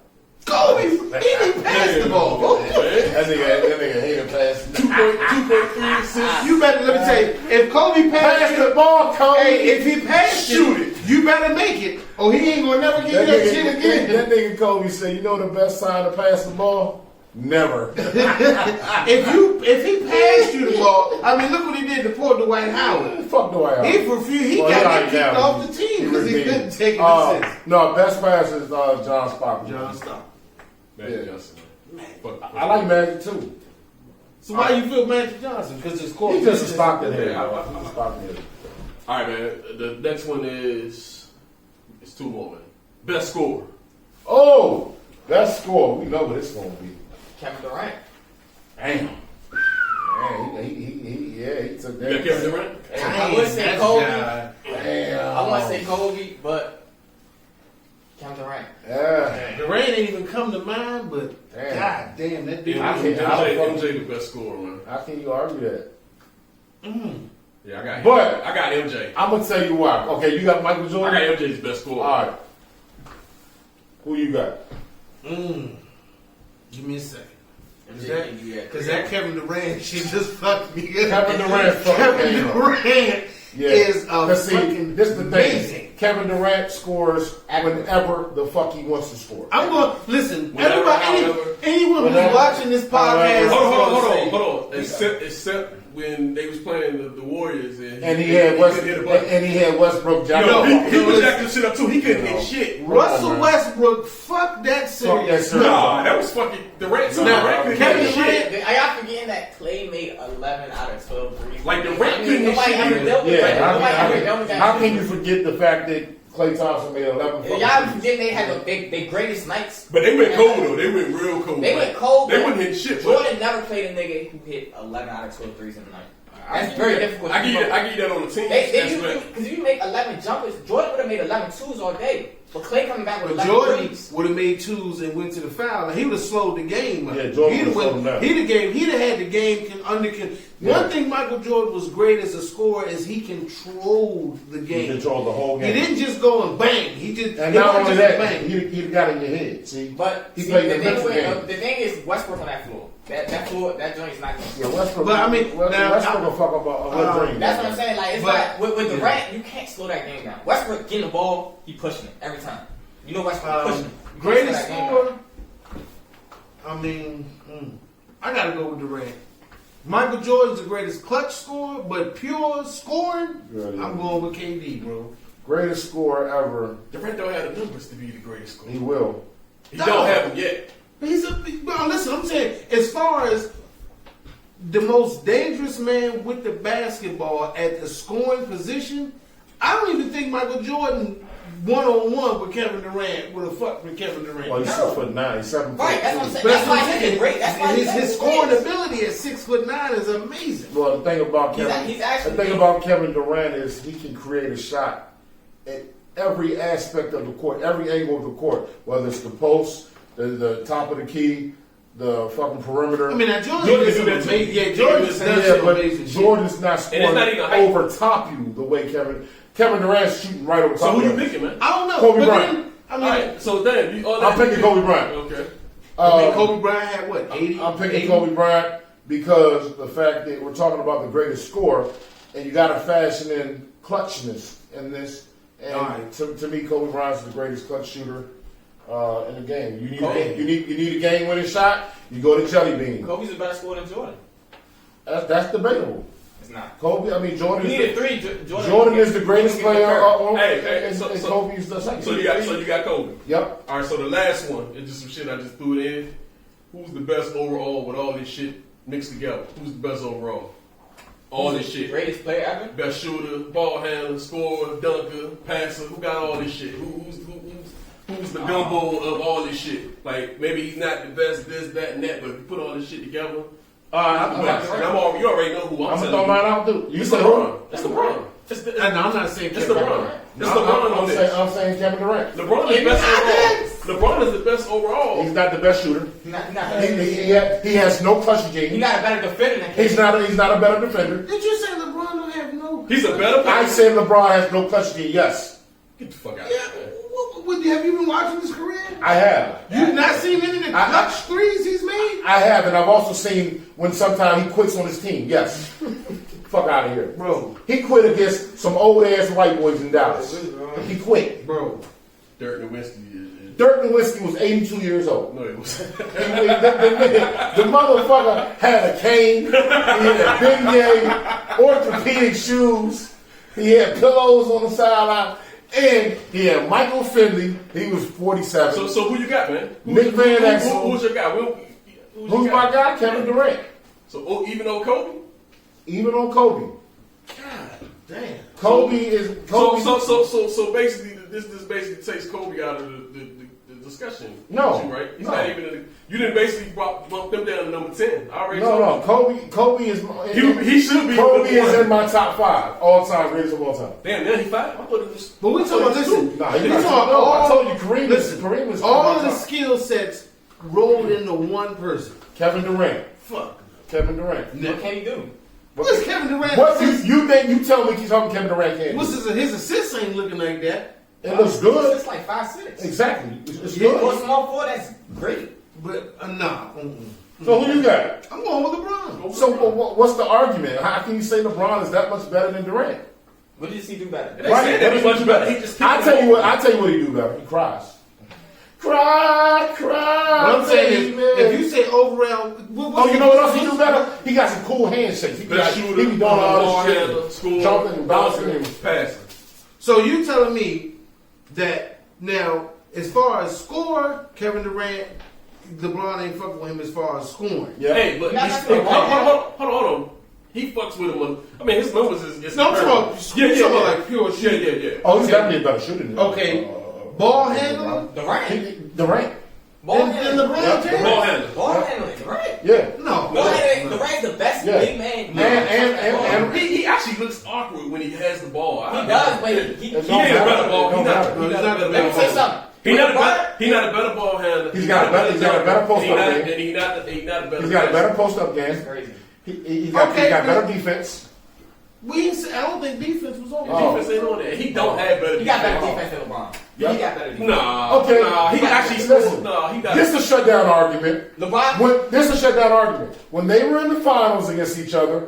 Kobe, he didn't pass the ball. That nigga hated passing. 2.3 assists. You better, let me tell you, if Kobe Pass passed the ball, Kobe. hey, if he passed Shoot it, you better make it, or he ain't gonna never give you that shit again. That nigga Kobe said, "You know the best sign to pass the ball? Never." If he passed you the ball, I mean, look what he did to poor Dwight Howard. Fuck Dwight Howard. He refused. He Well, got he kicked already off down. the team because he redeemed. couldn't take an assist. No, best passer is John Stockton. John Stockton. Magic Johnson. Fuck. I like Magic too. So why you feel Magic Johnson? Because his court He's just a vision- Stockton head. Yeah, He's a Stockton head. All right, man. The next one is two more, man. Best scorer. Oh, best score. We know what it's gonna be. Kevin Durant. Damn. Man, he took You got that. Kevin Durant? I would say That Kobe. guy. Damn. I want to say Kobe, but Kevin Durant. Yeah. Durant ain't even come to mind, but Damn. god damn, that dude. MJ the best scorer, man. How can you argue that? Yeah, I got him. But- I got MJ. I'm gonna tell you why. Okay, you got Michael I Jordan. got MJ's best scorer. All right. Who you got? Give me a second. Yeah. Because that Kevin Durant shit just fucked me up. Kevin Durant fucked Kevin me up. Durant is a 'Cause see, fucking this is the thing. amazing. Kevin Durant scores whenever the fuck he wants to score. I'm going to listen. Whatever, however. Anyone who's Whatever. watching this podcast, Hold on. Except when they was playing the Warriors And he had couldn't hit a button. Westbrook Yo, jacking. he was jacking shit up too. He couldn't hit shit. Russell man. Westbrook, fuck that Fuck series. that series. Nah, that was fucking Durant. Nah, Durant couldn't Kevin hit Durant- shit. Are y'all forgetting that Clay made 11 out of 12 threes? Like, Durant couldn't hit nobody shit ever either. dealt with Yeah, that. Nobody ever dealt with that. how can you forget the fact that Klay Thompson made 11 fucking Y'all threes? forgetting they had they greatest nights. But they went cold though. They went real cold. They went cold. They but wouldn't hit shit. But Jordan never played a nigga who hit 11 out of 12 threes in a night. That's very difficult. I give you that on the team. Because if you make 11 jumpers, Jordan would have made 11 twos all day. But Clay coming back with But 11 Jordan threes. would have made twos and went to the foul. Like, he would have slowed the game up. Yeah, Jordan He'd have would've slowed him down. He'd have had the game under control. Yeah. One thing Michael Jordan was great as a scorer is he controlled the He game. controlled the whole He game. didn't just go and bang. He just And it not wasn't only just that, bang. he got in your head. See, But he see, played the the thing, mental game. the thing is Westbrook on that floor. That floor, that joint's not Yeah, going to Westbrook. But, I mean, now, Westbrook will fuck up a wet dream. That's what I'm saying. Like, it's But- like, with Durant, you can't slow that game down. Westbrook getting the ball, he pushing it every time. You know Westbrook pushing it. You can't Greatest slow that game scorer. down. I mean, I gotta go with Durant. Michael Jordan's the greatest clutch scorer, but pure scoring, Yeah, yeah. I'm going with KD, bro. Greatest scorer ever. Durant don't have the numbers to be the greatest scorer. He will. He don't have them yet. He's bro, listen, I'm saying, as far as the most dangerous man with the basketball at the scoring position, I don't even think Michael Jordan one-on-one with Kevin Durant would have fucked with Kevin Durant. Well, he's 6'9", he's 7 Right, that's what I'm saying. But That's what why I'm he's saying. great. That's why his scoring ability at 6'9" is amazing. Well, the thing about He's Kevin, actually the thing about Kevin Durant is he can create a shot at every aspect of the court, every angle of the court, whether it's the post, the top of the key, the fucking perimeter. I mean, now Jordan Jordan did do some that too. amazing. Yeah, He Jordan do does the some same but amazing shit. Jordan's not And scoring it's not even height. over top you the way Kevin Durant's shooting right over So top who you of you. picking, man? I don't know. Kobe but Bryant. then, I mean, All right, so Dan, I'm picking Kobe Bryant. Okay. Kobe Bryant had what, 80? I'm picking 80? Kobe Bryant because the fact that we're talking about the greatest scorer, and you got to fashion in clutchness in this. And Right. to me, Kobe Bryant's the greatest clutch shooter in the game. You need Okay. you need a game-winning shot. You go to Jelly Bean. Kobe's a better scorer than Jordan. That's debatable. It's not. Kobe, I mean Jordan. We is need a the- three. Jordan is the greatest Jordan player. gets the third. Hey, and so Kobe's the second. So you got Kobe. Yep. All right, so the last one, it's just some shit I just threw it in. Who's the best overall with all this shit mixed together? Who's the best overall? All this shit. Greatest player ever. Best shooter, ball handler, scorer, dunker, passer. Who got all this shit? Who's the gumbo of all this shit? Like maybe he's not the best, this, that, and that, but if you put all this shit together, I'm you already know who I'm gonna telling throw you. mine out too. You It's said LeBron. who? It's LeBron. It's No, I'm not saying It's Kevin LeBron. Durant. It's LeBron on this. I'm saying Kevin Durant. LeBron is the best overall. LeBron is the best overall. He's not the best shooter. He has no clutch He's gene. not a better defender than He's not a better defender. Did you say LeBron don't have no? He's a better player. I said LeBron has no clutch gene. Yes, Get the fuck out Yeah. of here. Have you been watching his career? I have. You've not seen any of the I- clutch threes he's made? I have, and I've also seen when sometimes he quits on his team. Yes. Fuck out of here. Bro. He quit against some old ass white boys in Dallas. He quit. Bro. Dirk Nowitzki. Dirk Nowitzki was 82 years old. No, it was. The motherfucker had a cane, he had a beignet, orthopedic shoes, he had pillows on the sideline, and he had Michael Finley. He was 47. So who you got, man? Nick Van Exel. Who's your guy? Who's my guy? Kevin Durant. So even though Kobe? Even on Kobe. God damn. Kobe is Kobe. So basically, this basically takes Kobe out of the discussion. No. with you, right? He's No. not even. You didn't basically bump them down to number 10. I already No. told you. Kobe is. He should be. Kobe number is one. in my top 5 all time greatest of all time. Damn, now he 5. I thought it was. But we talking about, listen, Nah, we you not- talking no, about I told you Kareem. listen, Kareem was all in of my the top. skill sets rolled into one person. Kevin Durant. Fuck. Kevin Durant. What can he do? What's Kevin Durant? What you think? You tell me he's talking Kevin Durant can't. What's do. his assists ain't looking like that. It looks good. It's like 5'6". Exactly. It's Yeah, For a good. small forward, that's great. But nah. So who you got? I'm going with LeBron. So what's the argument? How can you say LeBron is that much better than Durant? What does he do better? They said that he much better. He just I tell you what he do better. He cries. Cry. What I'm saying is, baby. if you say overall, Oh, you know what else he do better? He got some cool handshakes. He Best be shooter, doing all ball this handler, shit, scorer, jumping and bouncing and passing. So you telling me that now, as far as score, Kevin Durant, LeBron ain't fucking with him as far as scoring. yeah. Hey, but Nah, he's, that's hold not on. He fucks with him. I mean, his numbers is No, I'm talking about, yeah, talking about like pure shit. yeah. Oh, he's definitely a better shooter than Okay. Ball handler? Durant. Durant. Ball And handler. LeBron Yeah, James? Ball handler. Ball handler. Durant. Yeah. No. Durant's the best Yeah. big man. And He actually looks awkward when he has the ball. He does, but he It He don't ain't a matter. better ball. It don't matter. He's not a better Let me say ball. something. He not a better ball handler. He's got a better post He up not game. he not a better. He's got a passer. better post up game. Crazy. He's got better defense. I don't think defense was on. His defense ain't on there. He don't have better. He got better defense. defense than LeBron. Yeah. He got better defense. Nah. Okay. Nah. He actually Listen. scored. Nah. He got. This is a shutdown argument. LeBron. This is a shutdown argument. When they were in the finals against each other,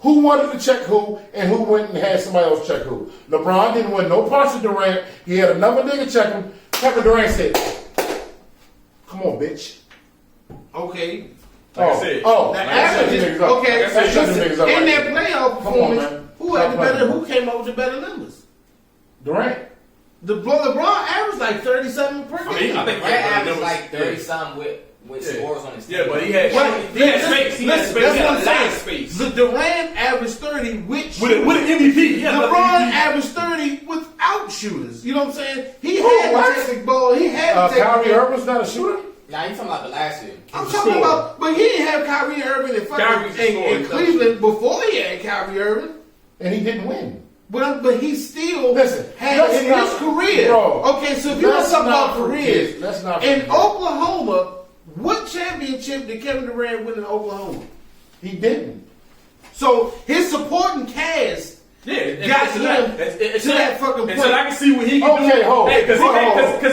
who wanted to check who and who went and had somebody else check who? LeBron didn't win no parts of Durant. He had another nigga check him. Kevin Durant said, "Come on, bitch." Okay. Like I said. The averages. Okay. Like I said, shut them niggas up In right that there. playoff Come on, performance, man. who had the Stop better? playing. Who came up with the better numbers? Durant. LeBron averaged like 37 per I game. think Durant yeah, averaged numbers- like 30 yeah. something with Yeah. scores on his team. Yeah, but he had Well, space. He had space. He had listen, space. that's He had what a I'm lot saying. of space. The Durant averaged 30 with With an MVP. He had another LeBron MVP. averaged 30 without shooters. You know what I'm saying? He Oh, had what? to take the ball. He had to take Kyrie the ball. Irving's not a shooter. Now you talking about the last year. I'm He's a talking scorer. about, but he didn't have Kyrie Irving in Kyrie's a scorer, in he's Cleveland before he had Kyrie Irving. And he didn't win. But he still Listen, had let's in his not- career. bro, Okay, so if you want let's to talk not about careers, forget, let's not in forget. Oklahoma, what championship did Kevin Durant win in Oklahoma? He didn't. So his supporting cast Yeah, got him to that fucking point. so I can see what he can Okay, do. hold. Hey, because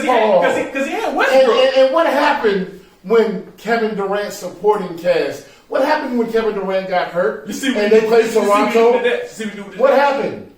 he Hold. had Westbrook. And what happened when Kevin Durant's supporting cast? What happened when Kevin Durant got hurt? You see what and he they played you see what he Toronto? did with that? See what he did with What that? happened?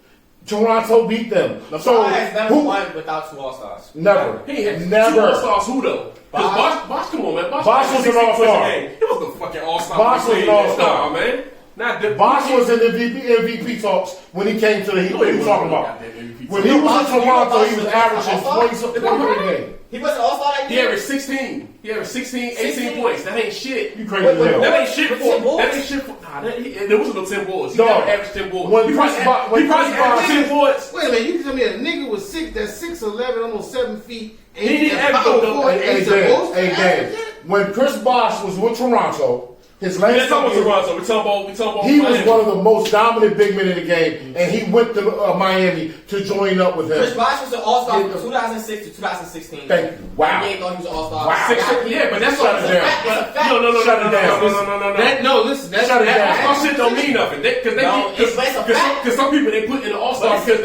Toronto beat them. So LeBron has never who? won without 2 All-Stars. Never. He had two Never. All-Stars. Who though? Because Bosh, come on, man. Bosh had was an 16 points a all-star. game. He was the fucking All-Star. Bosh was an all-star. Nah, man. Not the Bosh was in the MVP talks when he came to the Heat. What are you talking about? When he You know was in Bosh- you know Toronto, Bosh he was was averaging all-star? 20 points a game. He wasn't All-Star that He year. averaged 16. He averaged 16, 18 16? points. That ain't shit. You crazy as hell. That ain't shit With for. 10 boards? That ain't shit for. Nah, there wasn't no 10 boards. He No. never averaged 10 boards. When He Chris probably Bosh- when he probably Chris averaged Bosh- 10 boards. Wait a minute, you tell me a nigga was that's 6'11", almost 7 feet. And He didn't and average power no- forward, Hey, and Dan, supposed to hey, Dan. average that? When Chris Bosh was with Toronto, his We last ain't talking about couple years, Toronto. We talking about. he was Miami. one of the most dominant big men in the game, and he went to Miami to join up with Chris him. Bosh was an All-Star from 2006 to 2016. Thank you. Wow. NBA thought he was an All-Star. Wow. Yeah, but that's Shut what it down. It's a fact. No. Shut it down. No, listen, that's Shut it down. All-Star shit don't mean nothing. No, it's a fact. Because some people they put in the All-Star because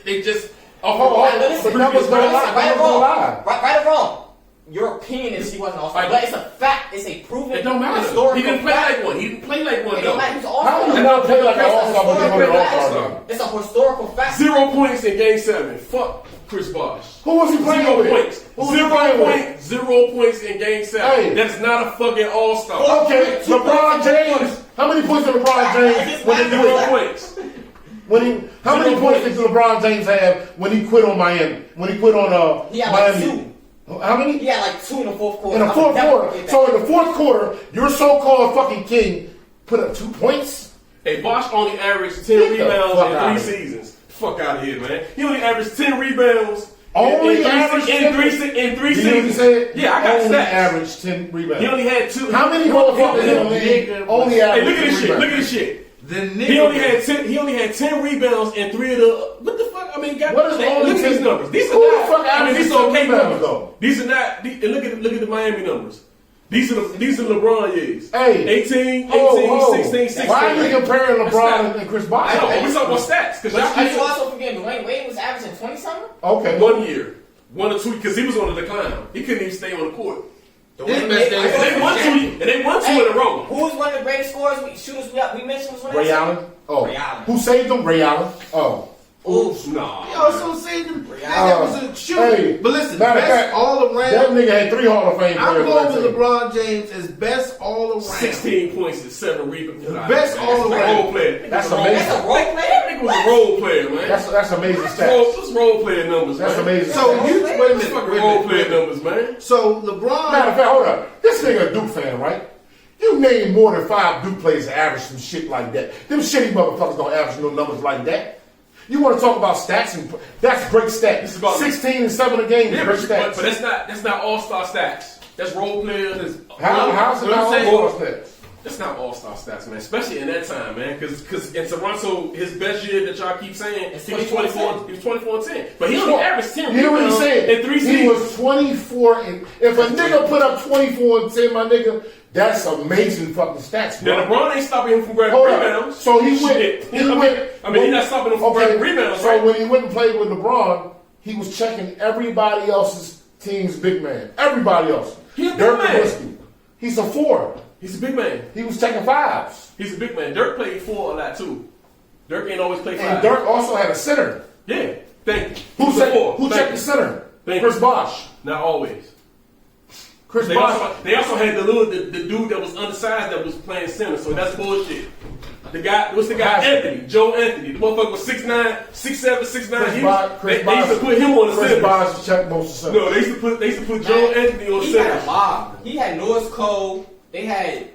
they just. Oh, Right, but listen, but that was no listen, lie. right That or was no wrong. lie. Right or wrong. Your opinion is he wasn't All-Star, Right. but it's a fact. It's a proven It don't matter. historical He didn't play fact. like one. He didn't play like one It though. don't matter. He was an How All-Star. do you not play like an It's a all-star when you go to historical all-star fact. game? It's a historical fact. 0 points in Game 7. Fuck Chris Bosh. Who was he playing 0 with? points. Who was he playing with? 0 points in Game 7. Hey. That's not a fucking All-Star. Okay, LeBron James. How many points did LeBron James when he 0 points. How many 0 points points. did LeBron James have when he quit on Miami? When he quit on He had like Miami? 2. How many? He had like 2 in the fourth quarter. In the fourth quarter. So in the fourth quarter, your so-called fucking king put up 2 points. Hey, Bosh only averaged 10 Get the rebounds fuck in outta 3 here. seasons. Fuck out of here, man. He only averaged 10 rebounds. Only in averaged 10 in three You seasons. said Yeah, I got only stats. averaged 10 rebounds. He only had 2. How many He motherfuckers in the only- league only Hey, averaged look at this 10 shit. Look at rebounds? this shit. The nigga He only had 10 rebounds and 3 of the. What the fuck? I mean, What is only look at 10 these numbers. These are Who the not. fuck I mean, averages these are 10 okay rebounds, numbers. though? These are not. And look at the Miami numbers. These are LeBron years. Hey. 18, Oh, 16, 16. Why are you comparing That's LeBron not- and Chris Bosh? I know, but we talking about stats because But you y'all also forget Dwayne Wade was averaging 20-something? Okay. 1 year, 1 or 2, because he was on the decline. He couldn't even stay on the court. His best days- And they won two in a row. Who was one of the greatest scorers, shooters we mentioned was one of Ray them? Allen? Oh. Ray Allen. Who saved him? Ray Allen. Oh. Oof. Nah. He also saved him. That was a shooter. Hey, But listen, matter of best fact, all That around. nigga had 3 Hall of Fame I'm players. going on that with team. LeBron James as best all around. 16 points and 7 rebounds. Best all That's a around. role player. That's That's a amazing. role player? That nigga was a role player, man. That's amazing That's stats. role player numbers, That's man. amazing. So stats. you wait a That's minute. fucking wait a role minute, player wait a minute. numbers, man. So LeBron. Matter of fact, hold up. This nigga a Duke fan, right? You name more than 5 Duke players that average some shit like that. Them shitty motherfuckers don't average no numbers like that. You want to talk about stats and that's great stats. It's about- 16 and 7 a game is Yeah, great but stats. that's not all-star stats. That's role players. How's it What I'm not saying? all stats? That's not all-star stats, man. Especially in that time, man. Because in Toronto, his best year that y'all keep saying, It's he was 24 He was 24 and 10. But he only averaged 10 You know what he's rebounds saying? in 3 He seasons. was 24 and if a nigga put up 24 and 10, my nigga, that's amazing fucking stats, Now, bro. LeBron ain't stopping him from grabbing Hold up. rebounds. So he went. Shit. He went. I mean, he's not stopping him from grabbing rebounds, So right? when he went and played with LeBron, he was checking everybody else's team's big man. Everybody else. He a big Dirk man. Nowitzki. He's a 4. He's a big man. He was taking 5s. He's a big man. Dirk played 4 a lot, too. Dirk ain't always played 5. And Dirk also had a center. Yeah. Thank you. Who He's a 4. Who Thank checked you. the center? Thank Chris you. Bosh. Not always. Chris They Bosh. also had the dude that was undersized that was playing center, so that's bullshit. The guy, what's the guy? Anthony, Joe Anthony. The motherfucker was 6'9", 6'7", 6'9". They used to put him on the Chris center. Bosh checked most of the No, they used to put Joe Anthony on the He had a center. mob. He had Norris Cole. They had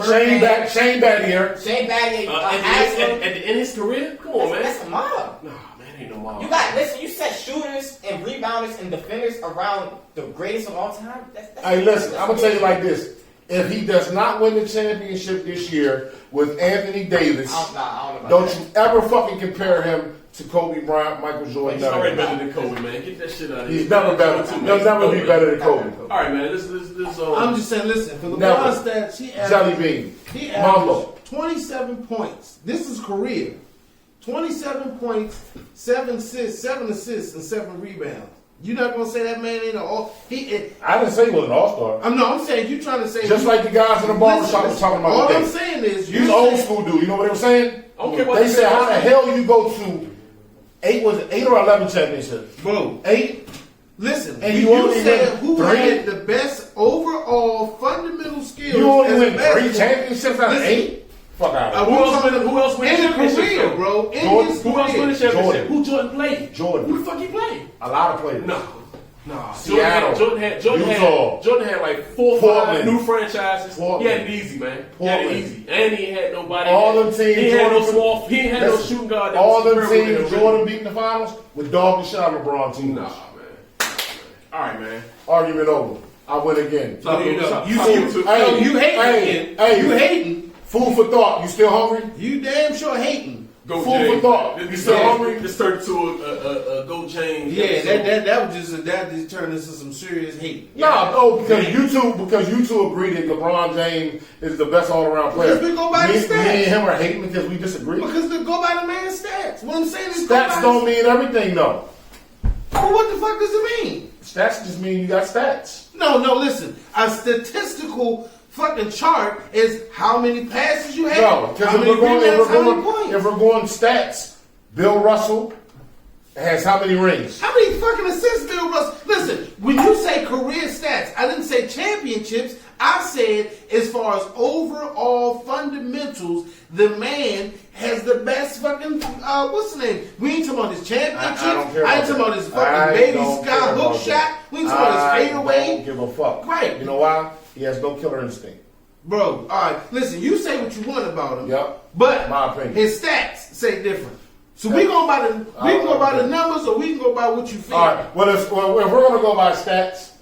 Shane Battier. Shane Battier. In his career, come on, man. That's a mob. Nah, man, ain't no mob. You set shooters and rebounders and defenders around the greatest of all time. That's Hey, listen, I'm gonna tell you like this: if he does not win the championship this year with Anthony Davis, I don't know about don't that. you ever fucking compare him to Kobe Bryant, Michael Jordan. He's already better than Kobe, man. Get that shit out of here. He's never better. He'll never be better than Kobe. All right, man. This I'm just saying, listen, for Never. LeBron stats, Jelly bean. he Mambo. averaged 27 points. This is career. 27 points, 7 assists, and 7 rebounds. You're not gonna say that man ain't an all. I didn't say he was an all-star. I'm saying you trying to say Just like the guys in the barbershop was talking about all today. I'm saying is He's old school dude. You know what they were saying? I don't care what They said, how the hell you go to 8 or 11 championships? bro. 8? Listen, And you you only said win who 3? had the best overall fundamental skills. You only as a win 3 basketball- championships out of Listen, 8? Fuck out of Who here. else win in the championships, career, though? bro. In Jordan. his Who else win the career. championship? Jordan. Who Jordan played? Jordan. Who the fuck he played? A lot of players. No. Seattle. Jordan had like 4 or 5 Portland. new franchises. Portland. He had it easy, man. He had it Portland. easy, and he had nobody. All them teams. He had no Jordan- small. He had no Listen, shooting guard. That all was them comparable to teams him. Jordan beat in the finals with dog and shit out of LeBron teams. Nah, man. All right, man. Argument over. I win again. So, you know, Talk- you talk see, to- you hating again. You hating. Food for thought. You still hungry? You damn sure hating. Go Food for James. thought. This You still hungry? This turned to a Go James. Yeah, episode. that was just that just turned into some serious hate. No, because you two agree that LeBron James is the best all around player. Because we go by the me stats. and him are hating because we disagree. Because they go by the man's stats. What I'm saying is go Stats by don't mean everything though. Well, what the fuck does it mean? Stats just mean you got stats. No, listen. A statistical fucking chart is how many passes you have, No, because how many rebounds, how many points. if we're going stats, Bill Russell has how many rings? How many fucking assists Bill Russell? Listen, when you say career stats, I didn't say championships. I said as far as overall fundamentals, the man has the best fucking, what's the name? We ain't talking about his championships. I don't care I ain't about talking about his that. fucking I baby don't sky care hook about shot. that. We ain't talking about his I fadeaway. don't give a fuck. Right. You know why? He has no killer instinct. Bro, all right, listen, you say what you want about him. Yep. But My opinion. his stats say different. So we going by the numbers, or we can go by what you feel. All right. Well, if we're going to go by stats,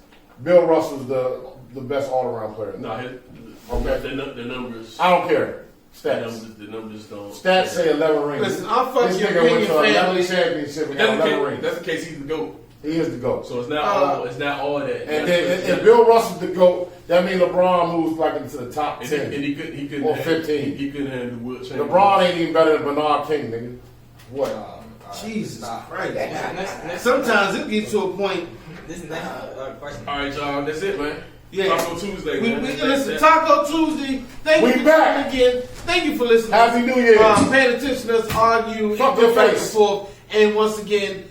Bill Russell's the best all around player. Nah, the numbers. I don't care. Stats. The numbers don't. Stats say 11 rings. Listen, I'm fucking This your nigga went opinion to 11 family. championships and got 11 rings. That's the case. He's the GOAT. He is the GOAT. So it's not all. It's not all that. And then if Bill Russell's the GOAT, that means LeBron moves like into the top 10. and he couldn't. Or 15. He couldn't handle the Wilt Chamberlain. LeBron ain't even better than Bernard King, nigga. What? Jesus Christ. Next- Sometimes it gets to a point. This next question. All right, y'all. That's it, man. Yeah. Taco Tuesday, We, man. listen, Taco Tuesday. Thank We you for back. tuning again. Thank you for listening. Happy New Year. Paying attention to us argue Fuck and your go back face. and forth. And once again,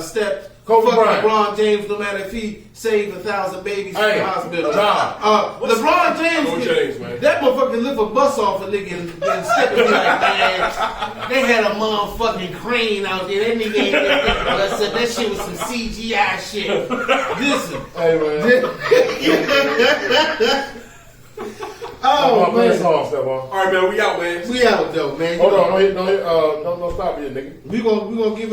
step. Kobe fuck Bryant. LeBron James, no matter if he saved 1,000 babies from Hey, the hospital. nah. LeBron James, Go James, man. that motherfucker lift a bus off a nigga and step and be like, man, they had a motherfucking crane out there. That nigga ain't said that shit was some CGI shit. Listen. Hey, man. Oh, play a man. song, Stephon. All right, man. We out, man. We out though, man. Hold on, don't stop here, nigga. We gonna give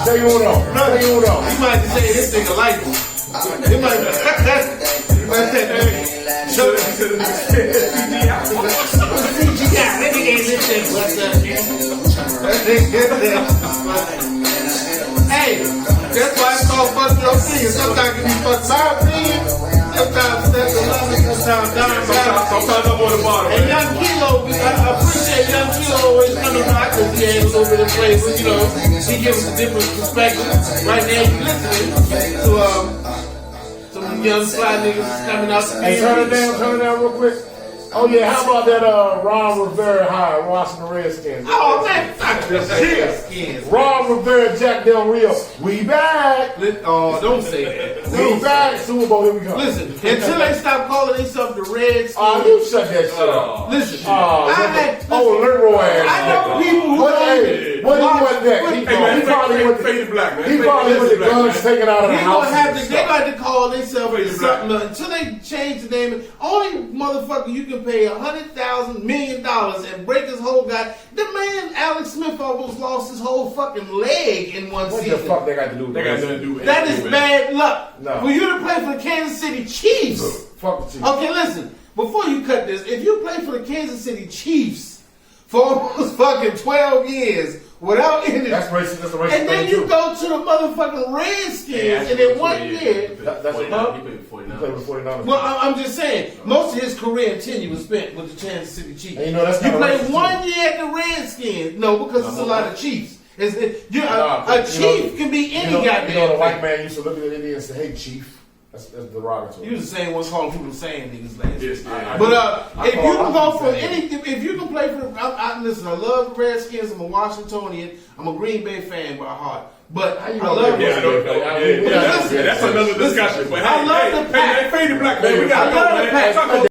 Say uno. You might just say this nigga like him. He might that nigga ain't listening. Hey, that's why it's called fuck your opinion. Sometimes it can be fuck my opinion. Sometimes that's a love, sometimes down. Sometimes I'm on the bottom. And Young Kilo, I appreciate Young Kilo always coming by because he had a little bit of flavor, you know. He gives us a different perspective. Right now, you listening to some young fly niggas coming out. Hey, turn it down real quick. Oh yeah, how about that Ron Rivera high, Washington Redskins? Oh man, fuck this shit. Ron Rivera, Jack Del Rio, we back. Oh, don't say that. We back. Super Bowl, here we go. Listen, until they stop calling themselves the Redskins. Oh, you shut that shit up. Listen, Oh, Leroy ass. I know people who don't. Hey. shit. What he went next? Hey man, He probably went faded black, man. He probably with the guns taken out of the They house. gonna have to. They got to call themselves Faded something black. until they change the name. Only motherfucker you can pay $100,000 million and break his whole guy. The man Alex Smith almost lost his whole fucking leg in one What season. the fuck they got to do with They got that? nothing to do with That is anything, man. bad luck. No. For you to play for the Kansas City Chiefs. Fuck the team. Okay, listen. Before you cut this, if you play for the Kansas City Chiefs for almost fucking 12 years without any, That's racist. That's a racist and then thing you too. go to the motherfucking Redskins, and in 1 year. That's a He pub. played He 49. played with 49ers. Well, I'm just saying, most of his career and tenure was spent with the Kansas City Chiefs. And you know that's You kinda played racist, 1 year at the Redskins. No, because it's a lot of Chiefs. A Nah, chief can be any goddamn You know the thing. white man used to look at the Indian and say, "Hey, chief." That's derogatory. You was the same one calling people saying niggas last year. Yes, yeah. But I if you call can go them from saying. if you can play for, listen, I love the Redskins. I'm a Washingtonian. I'm a Green Bay fan by heart. But How you I gonna love be a Yeah, I know. Green Bay? Yeah, We yeah, got- that's another discussion. But I love the hey, faded black man. We I gotta love go, the man. Pack. Talk about